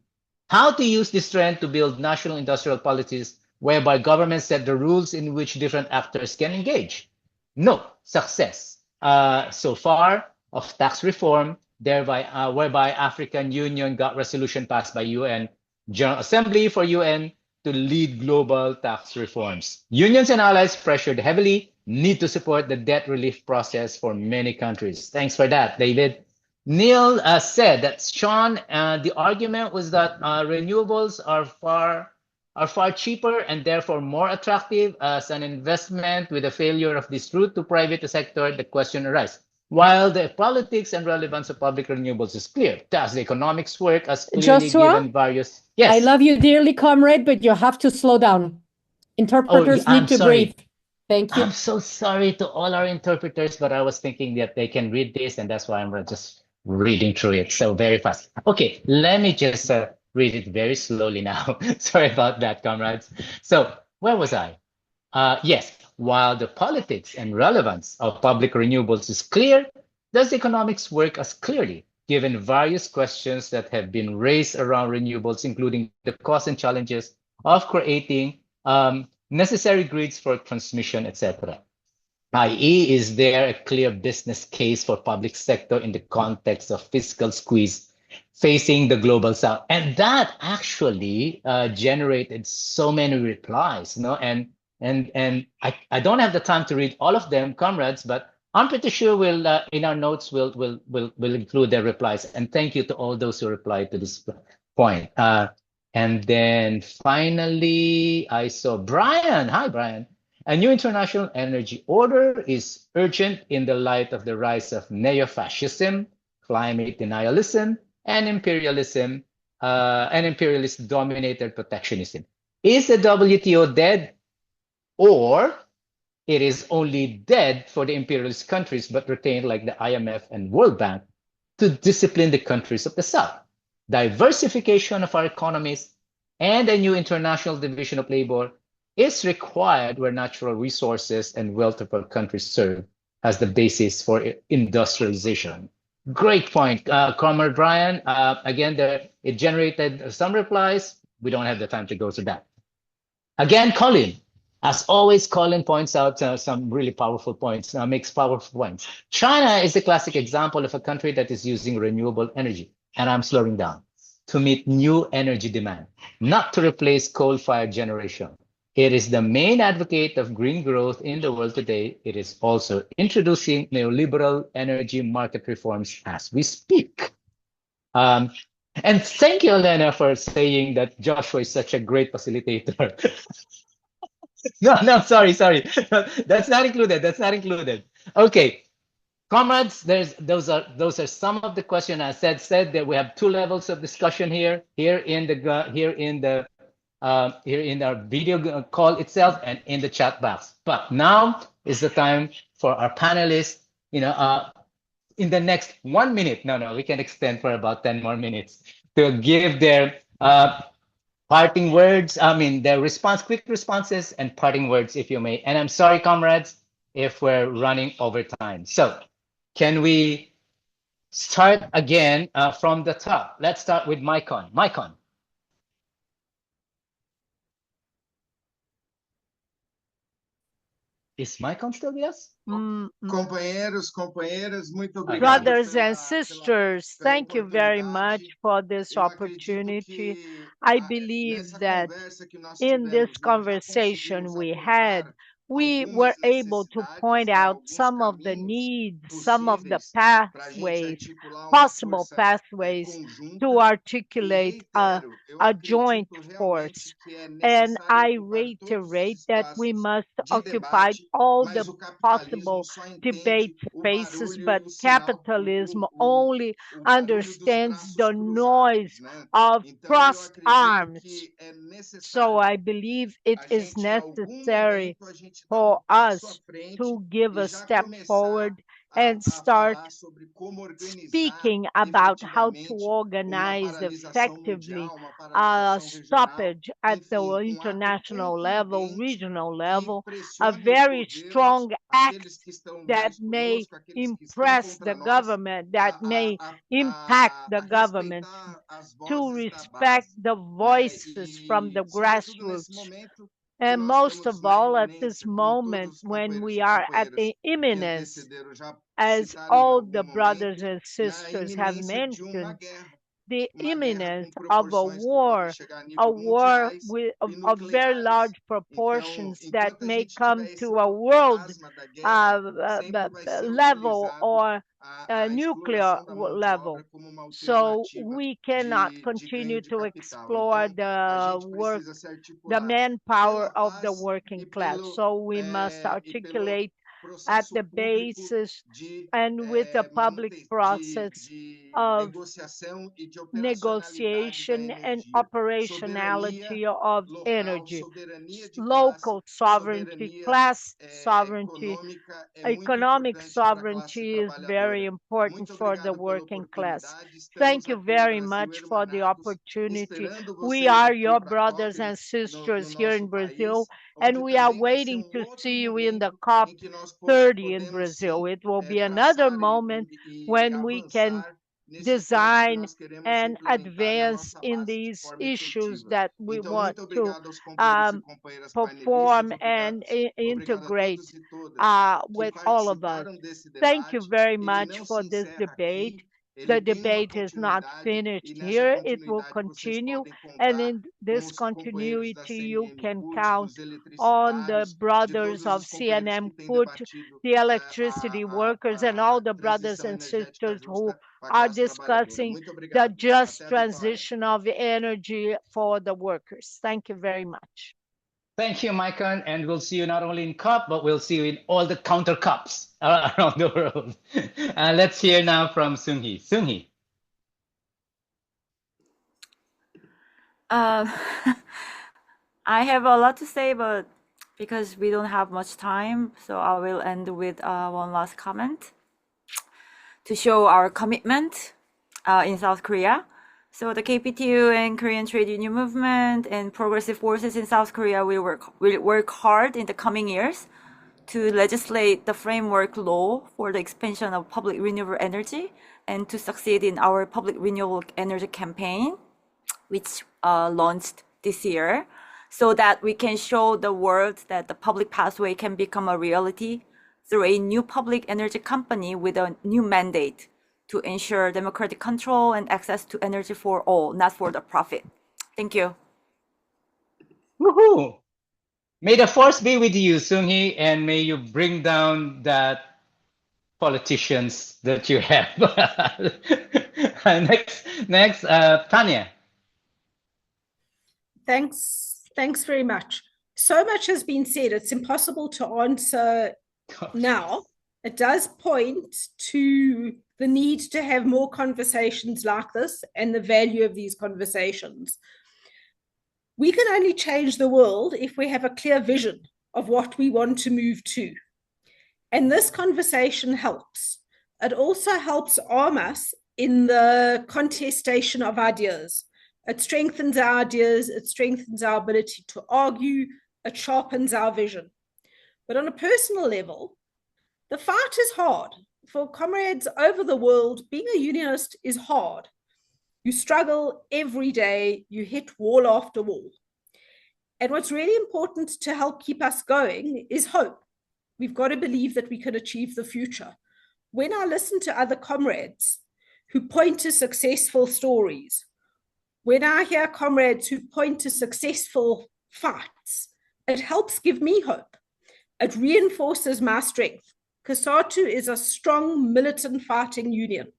How to use this trend to build national industrial policies whereby governments set the rules in which different actors can engage. No success so far of tax reform, whereby African Union got resolution passed by UN General Assembly for UN to lead global tax reforms. Unions and allies pressured heavily need to support the debt relief process for many countries. Thanks for that, David. Neil said that, Sean, the argument was that renewables are far are far cheaper and therefore more attractive as an investment. With the failure of this route to private sector, the question arises. While the politics and relevance of public renewables is clear, does the economics work as clearly Joshua, given various? Yes. I love you dearly, comrade, but you have to slow down. Interpreters I'm need to sorry. breathe. Thank you. I'm so sorry to all our interpreters, but I was thinking that they can read this, and that's why I'm just reading through it so very fast. Okay, let me just read it very slowly now. Sorry about that, comrades. So, where was I? Yes, while the politics and relevance of public renewables is clear, does economics work as clearly, given various questions that have been raised around renewables, including the costs and challenges of creating necessary grids for transmission, etc. I.e., is there a clear business case for public sector in the context of fiscal squeeze facing the global south? And that actually generated so many replies, and I don't have the time to read all of them, comrades, but I'm pretty sure we'll in our notes we'll include their replies. And thank you to all those who replied to this point. And then finally, I saw Brian. Hi, Brian. A new international energy order is urgent in the light of the rise of neo-fascism, climate denialism, and imperialism, and imperialist-dominated protectionism. Is the WTO dead, or it is only dead for the imperialist countries, but retained, like the IMF and World Bank, to discipline the countries of the South? Diversification of our economies and a new international division of labor is required where natural resources and wealth of our countries serve as the basis for industrialization. Great point, Comrade Brian. Again, it generated some replies. We don't have the time to go to that. Again, Colin. As always, Colin points out some really powerful points, makes powerful points. China is a classic example of a country that is using renewable energy, and I'm slowing down, to meet new energy demand, not to replace coal-fired generation. It is the main advocate of green growth in the world today. It is also introducing neoliberal energy market reforms as we speak. And thank you, Elena, for saying that Joshua is such a great facilitator. No, sorry. That's not included. That's not included. Okay, comrades, those are some of the questions. I said that we have two levels of discussion here in our video call itself and in the chat box. But now is the time for our panelists. In the next 1 minute. No, we can extend for about 10 more minutes to give their parting words. I mean, their quick responses and parting words, if you may. And I'm sorry, comrades, if we're running over time. So can we start again from the top? Let's start with Maicon. Maicon. Is Maicon still with us? Companheiros, companheiras, muito obrigado. Brothers and sisters, thank you very much for this opportunity. I believe that in this conversation we had, we were able to point out some of the needs, some of the pathways, possible pathways to articulate a joint force. And I reiterate that we must occupy all the possible debate spaces, but capitalism only understands the noise of crossed arms. So I believe it is necessary for us to give a step forward and start speaking about how to organize effectively a stoppage at the international level, regional level, a very strong act that may impress the government, that may impact the government, to respect the voices from the grassroots. And most of all, at this moment when we are at the imminence, as all the brothers and sisters have mentioned, the imminence of a war of very large proportions that may come to a world level or nuclear level. So we cannot continue to explore the manpower of the working class. So we must articulate at the basis and with the public process of negotiation and operationality of energy, local sovereignty, class sovereignty, economic sovereignty is very important for the working class. Thank you very much for the opportunity. We are your brothers and sisters here in Brazil, and we are waiting to see you in the COP30 in Brazil. It will be another moment when we can design and advance in these issues that we want to perform and integrate with all of us. Thank you very much for this debate. The debate is not finished here. It will continue. And in this continuity, you can count on the brothers of CNM, the electricity workers, and all the brothers and sisters who are discussing the just transition of energy for the workers. Thank you very much. Thank you, Maikon, and we'll see you not only in COP, but we'll see you in all the counter COPs around the world. Let's hear now from Seung-hee. Seung-hee. I have a lot to say, but because we don't have much time, so I will end with one last comment to show our commitment in South Korea. So the KPTU and Korean Trade Union Movement and progressive forces in South Korea will work hard in the coming years to legislate the framework law for the expansion of public renewable energy and to succeed in our public renewable energy campaign, which launched this year, so that we can show the world that the public pathway can become a reality through a new public energy company with a new mandate to ensure democratic control and access to energy for all, not for the profit. Thank you. Woohoo! May the force be with you, Seung-hee, and may you bring down that politicians that you have. Next, Tanya. Thanks very much. So much has been said. It's impossible to answer now. It does point to the need to have more conversations like this and the value of these conversations. We can only change the world if we have a clear vision of what we want to move to. And this conversation helps. It also helps arm us in the contestation of ideas. It strengthens our ideas, it strengthens our ability to argue, it sharpens our vision. But on a personal level, the fight is hard. For comrades over the world, being a unionist is hard. You struggle every day, you hit wall after wall. And what's really important to help keep us going is hope. We've got to believe that we can achieve the future. When I listen to other comrades who point to successful stories, when I hear comrades who point to successful fights, it helps give me hope. It reinforces my strength. COSATU is a strong militant fighting union.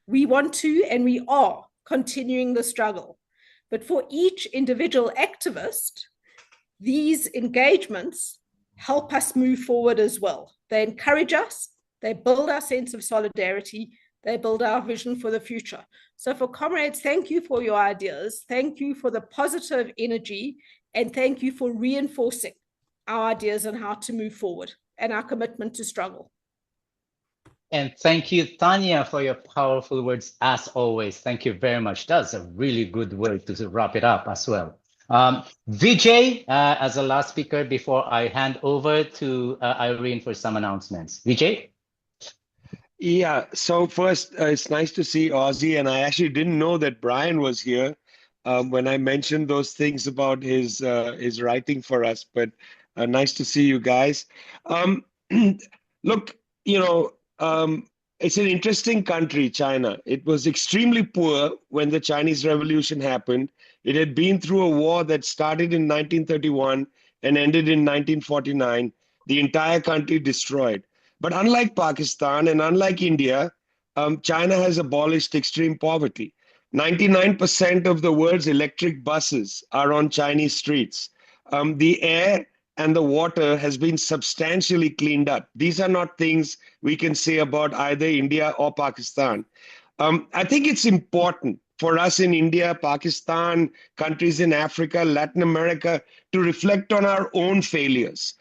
We want to and we are continuing the struggle. But for each individual activist, these engagements help us move forward as well. They encourage us, they build our sense of solidarity, they build our vision for the future. So for comrades, thank you for your ideas, thank you for the positive energy, and thank you for reinforcing our ideas on how to move forward and our commitment to struggle. And thank you, Tanya, for your powerful words as always. Thank you very much. That's a really good way to wrap it up as well. Vijay, as a last speaker before I hand over to Irene for some announcements. Vijay? Yeah, so first, it's nice to see Ozzy, and I actually didn't know that Brian was here when I mentioned those things about his writing for us, but nice to see you guys. Look, it's an interesting country, China. It was extremely poor when the Chinese Revolution happened. It had been through a war that started in 1931 and ended in 1949. The entire country destroyed. But unlike Pakistan and unlike India, China has abolished extreme poverty. 99% of the world's electric buses are on Chinese streets. The air and the water has been substantially cleaned up. These are not things we can say about either India or Pakistan. I think it's important for us in India, Pakistan, countries in Africa, Latin America, to reflect on our own failures.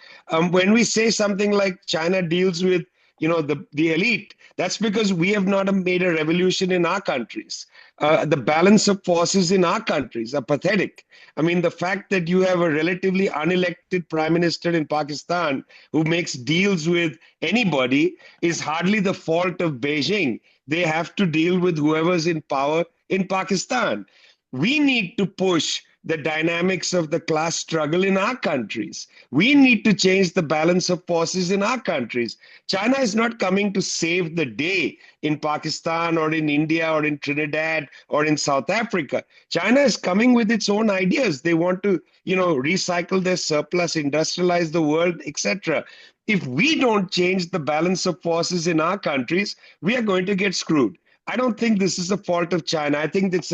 When we say something like China deals with, the elite, that's because we have not made a revolution in our countries. The balance of forces in our countries are pathetic. I mean, the fact that you have a relatively unelected prime minister in Pakistan who makes deals with anybody is hardly the fault of Beijing. They have to deal with whoever's in power in Pakistan. We need to push the dynamics of the class struggle in our countries. We need to change the balance of forces in our countries. China is not coming to save the day in Pakistan or in India or in Trinidad or in South Africa. China is coming with its own ideas. They want to, recycle their surplus, industrialize the world, etc. If we don't change the balance of forces in our countries, we are going to get screwed. I don't think this is a fault of China. I think it's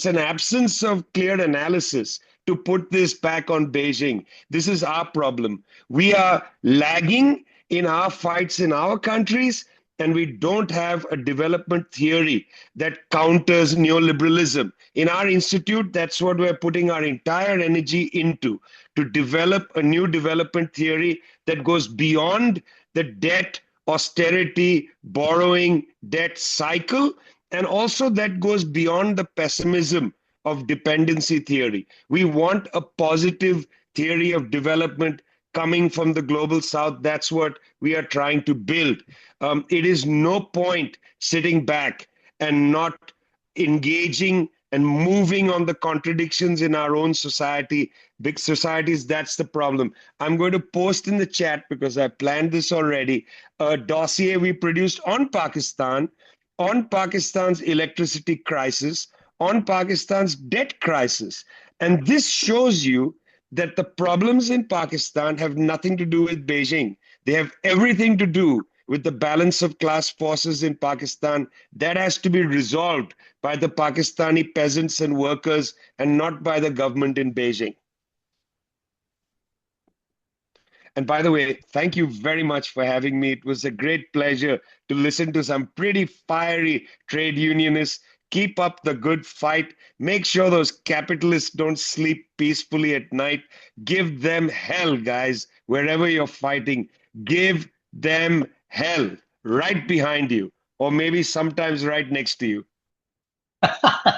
an absence of clear analysis to put this back on Beijing. This is our problem. We are lagging in our fights in our countries, and we don't have a development theory that counters neoliberalism. In our institute, that's what we're putting our entire energy into, to develop a new development theory that goes beyond the debt, austerity, borrowing, debt cycle, and also that goes beyond the pessimism of dependency theory. We want a positive theory of development coming from the global south. That's what we are trying to build. It is no point sitting back and not engaging and moving on the contradictions in our own society. Big societies, that's the problem. I'm going to post in the chat, because I planned this already, a dossier we produced on Pakistan's electricity crisis, on Pakistan's debt crisis. And this shows you that the problems in Pakistan have nothing to do with Beijing. They have everything to do with the balance of class forces in Pakistan. That has to be resolved by the Pakistani peasants and workers, and not by the government in Beijing. And by the way, thank you very much for having me. It was a great pleasure to listen to some pretty fiery trade unionists. Keep up the good fight. Make sure those capitalists don't sleep peacefully at night. Give them hell, guys, wherever you're fighting. Give them hell right behind you, or maybe sometimes right next to you.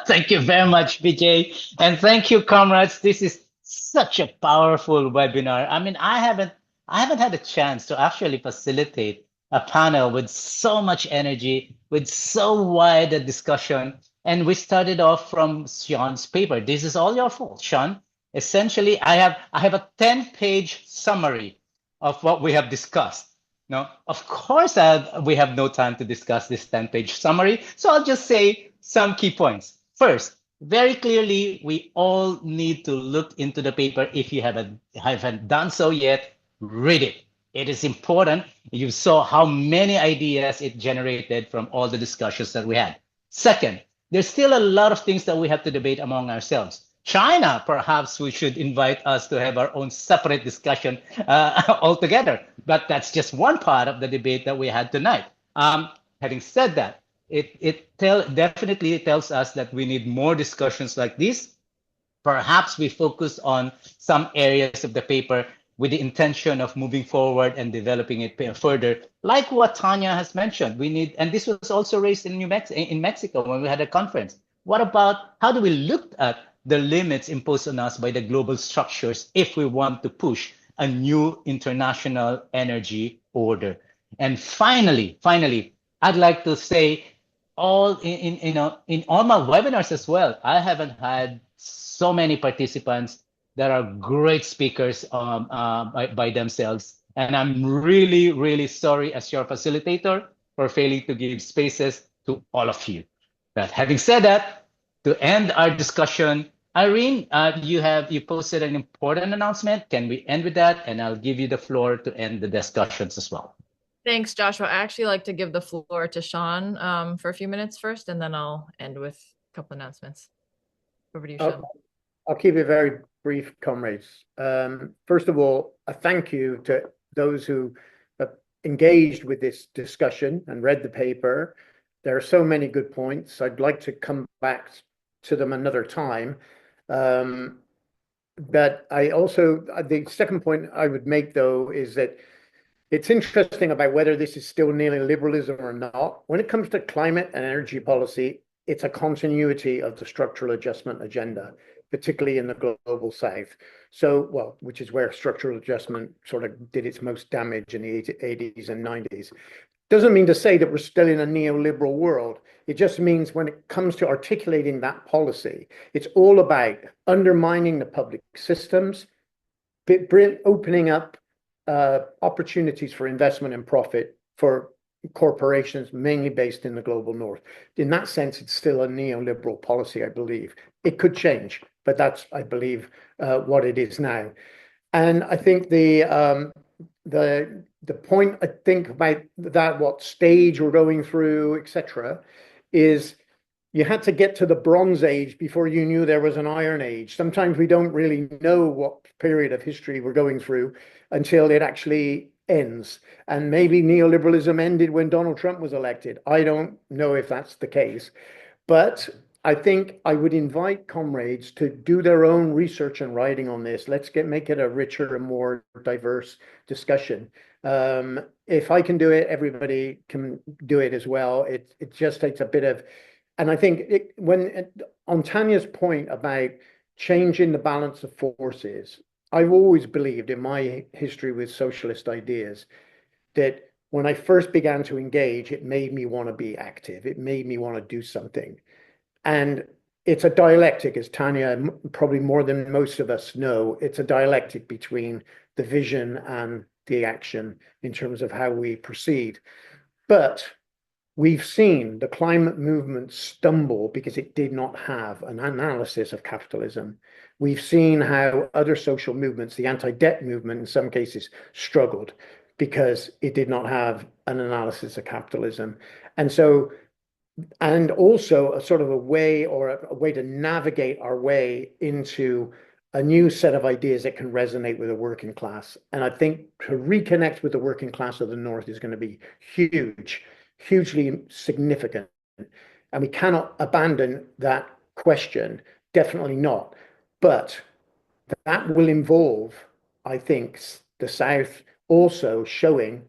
Thank you very much, Vijay. And thank you, comrades. This is such a powerful webinar. I mean, I haven't had a chance to actually facilitate a panel with so much energy, with so wide a discussion. And we started off from Sean's paper. This is all your fault, Sean. Essentially, I have a 10-page summary of what we have discussed. Now, of course, we have no time to discuss this 10-page summary, so I'll just say some key points. First, very clearly, we all need to look into the paper. If you haven't done so yet, read it. It is important. You saw how many ideas it generated from all the discussions that we had. Second, there's still a lot of things that we have to debate among ourselves. China, perhaps we should invite us to have our own separate discussion altogether. But that's just one part of the debate that we had tonight. Having said that, it definitely tells us that we need more discussions like this. Perhaps we focus on some areas of the paper with the intention of moving forward and developing it further, like what Tanya has mentioned. We need, and this was also raised in Mexico when we had a conference. What about, how do we look at the limits imposed on us by the global structures if we want to push a new international energy order? And finally, I'd like to say, in all my webinars as well, I haven't had so many participants that are great speakers by themselves. And I'm really, really sorry as your facilitator for failing to give spaces to all of you. But having said that, to end our discussion, Irene, you posted an important announcement. Can we end with that? And I'll give you the floor to end the discussions as well. Thanks, Joshua. I actually like to give the floor to Sean for a few minutes first, and then I'll end with a couple announcements. Over to you, Sean. I'll keep it very brief, comrades. First of all, a thank you to those who have engaged with this discussion and read the paper. There are so many good points. I'd like to come back to them another time. But I also, the second point I would make, though, is that it's interesting about whether this is still neoliberalism or not. When it comes to climate and energy policy, it's a continuity of the structural adjustment agenda, particularly in the global south. So, well, which is where structural adjustment sort of did its most damage in the 80s and 90s. Doesn't mean to say that we're still in a neoliberal world. It just means when it comes to articulating that policy, it's all about undermining the public systems, opening up opportunities for investment and profit for corporations mainly based in the global north. In that sense, it's still a neoliberal policy, I believe. It could change, but that's, I believe, what it is now. And I think the point I think about that, what stage we're going through, etc., is you had to get to the Bronze Age before you knew there was an Iron Age. Sometimes we don't really know what period of history we're going through until it actually ends. And maybe neoliberalism ended when Donald Trump was elected. I don't know if that's the case. But I think I would invite comrades to do their own research and writing on this. Let's make it a richer and more diverse discussion. If I can do it, everybody can do it as well. It just takes a bit of, and I think on Tanya's point about changing the balance of forces, I've always believed in my history with socialist ideas that when I first began to engage, it made me want to be active. It made me want to do something. And it's a dialectic, as Tanya probably more than most of us know, it's a dialectic between the vision and the action in terms of how we proceed. But we've seen the climate movement stumble because it did not have an analysis of capitalism. We've seen how other social movements, the anti-debt movement in some cases, struggled because it did not have an analysis of capitalism. And also a sort of a way to navigate our way into a new set of ideas that can resonate with the working class. And I think to reconnect with the working class of the North is going to be huge, hugely significant. And we cannot abandon that question, definitely not. But that will involve, I think, the South also showing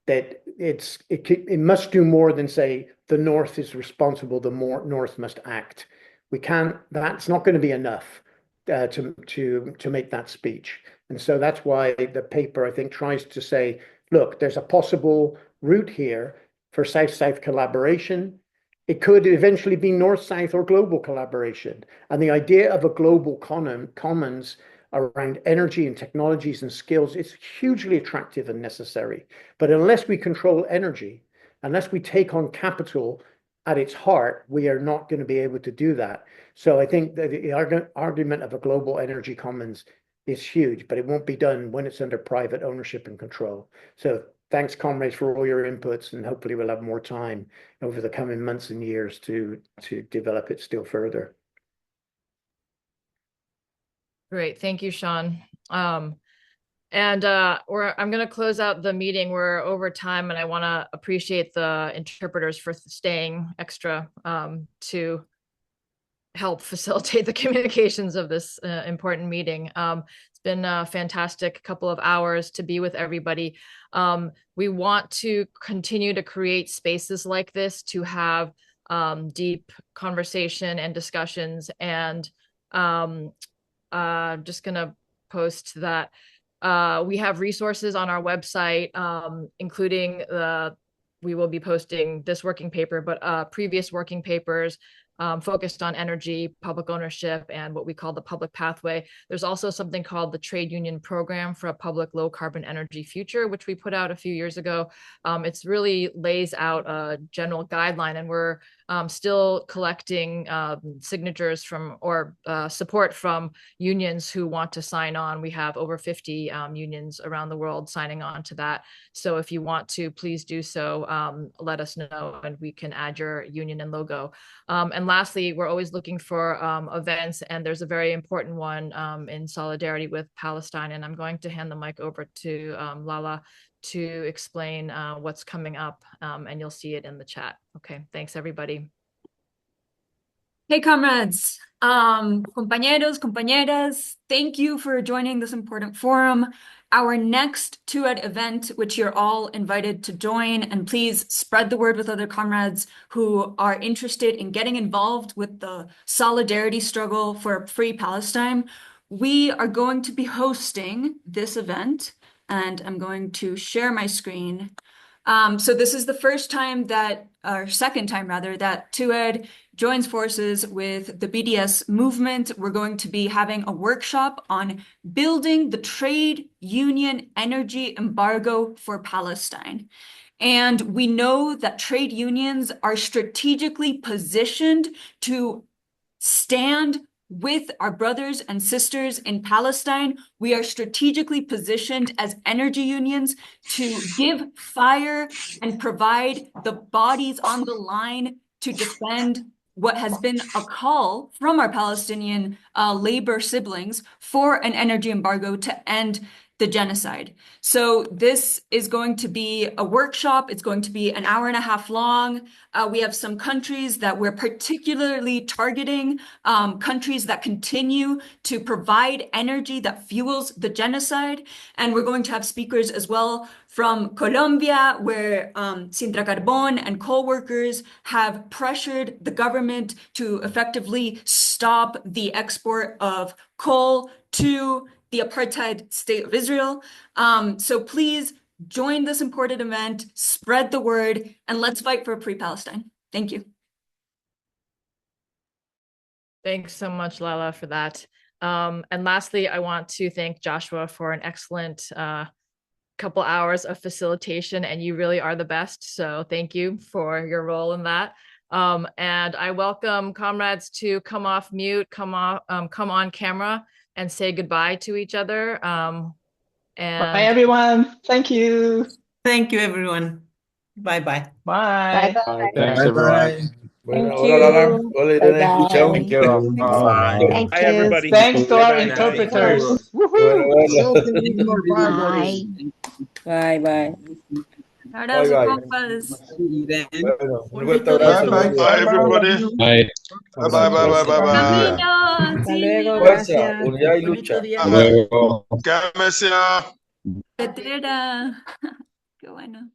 that it must do more than say the North is responsible, the North must act. That's not going to be enough to make that speech. And so that's why the paper, I think, tries to say, look, there's a possible route here for South-South collaboration. It could eventually be North-South or global collaboration. And the idea of a global commons around energy and technologies and skills is hugely attractive and necessary. But unless we control energy, unless we take on capital at its heart, we are not going to be able to do that. So I think that the argument of a global energy commons is huge, but it won't be done when it's under private ownership and control. So thanks, comrades, for all your inputs, and hopefully we'll have more time over the coming months and years to develop it still further. Great. Thank you, Sean. I'm going to close out the meeting. We're over time, and I want to appreciate the interpreters for staying extra to help facilitate the communications of this important meeting. It's been a fantastic couple of hours to be with everybody. We want to continue to create spaces like this to have deep conversation and discussions, and just gonna post that we have resources on our website, including we will be posting this working paper, but previous working papers, focused on energy, public ownership, and what we call the public pathway. There's also something called the Trade Union Program for a Public Low Carbon Energy Future, which we put out a few years ago. It's really lays out a general guideline, and we're still collecting signatures from or support from unions who want to sign on. We have over 50 unions around the world signing on to that. So if you want to, please do so. Let us know and we can add your union and logo. And lastly, we're always looking for events, and there's a very important one in solidarity with Palestine. And I'm going to hand the mic over to Lala to explain what's coming up, and you'll see it in the chat. Okay, thanks everybody. Hey comrades, compañeros, compañeras, thank you for joining this important forum. Our next TUED event, which you're all invited to join, and please spread the word with other comrades who are interested in getting involved with the solidarity struggle for a free Palestine. We are going to be hosting this event, and I'm going to share my screen. So this is the first time that, or second time rather, that TUED joins forces with the BDS movement. We're going to be having a workshop on building the trade union energy embargo for Palestine. And we know that trade unions are strategically positioned to stand with our brothers and sisters in Palestine. We are strategically positioned as energy unions to give fire and provide the bodies on the line to defend what has been a call from our Palestinian labor siblings for an energy embargo to end the genocide. So this is going to be a workshop. It's going to be an hour and a half long. We have some countries that we're particularly targeting, countries that continue to provide energy that fuels the genocide. And we're going to have speakers as well from Colombia, where Sintra Carbón and coal workers have pressured the government to effectively stop the export of coal to the apartheid state of Israel. So please join this important event, spread the word, and let's fight for a free Palestine. Thank you. Thanks so much, Lala, for that. And lastly, I want to thank Joshua for an excellent couple hours of facilitation, and you really are the best. So thank you for your role in that. And I welcome comrades to come off mute, come on camera, and say goodbye to each other. Bye, everyone. Thank you. Thank you, everyone. Bye-bye. Bye. Bye. Thanks, Bye. everyone. Bueno, Thank hola Lala. you. Hola Irene. Bye-bye. Chao. Thank you. Thank Bye you. everybody. Thanks to Bye our bye. interpreters. Bueno, hola. Bye. Bye-bye. Abrazo, Bye. compas. Bueno, un fuerte abrazo. Bye, everybody. Bye. Bye, bye, bye, bye, bye, bye. Camino, Hasta see luego, you. Fuerza, gracias. unidad y Bonito lucha. día. Hasta luego. Cámese. Carretera. Qué bueno.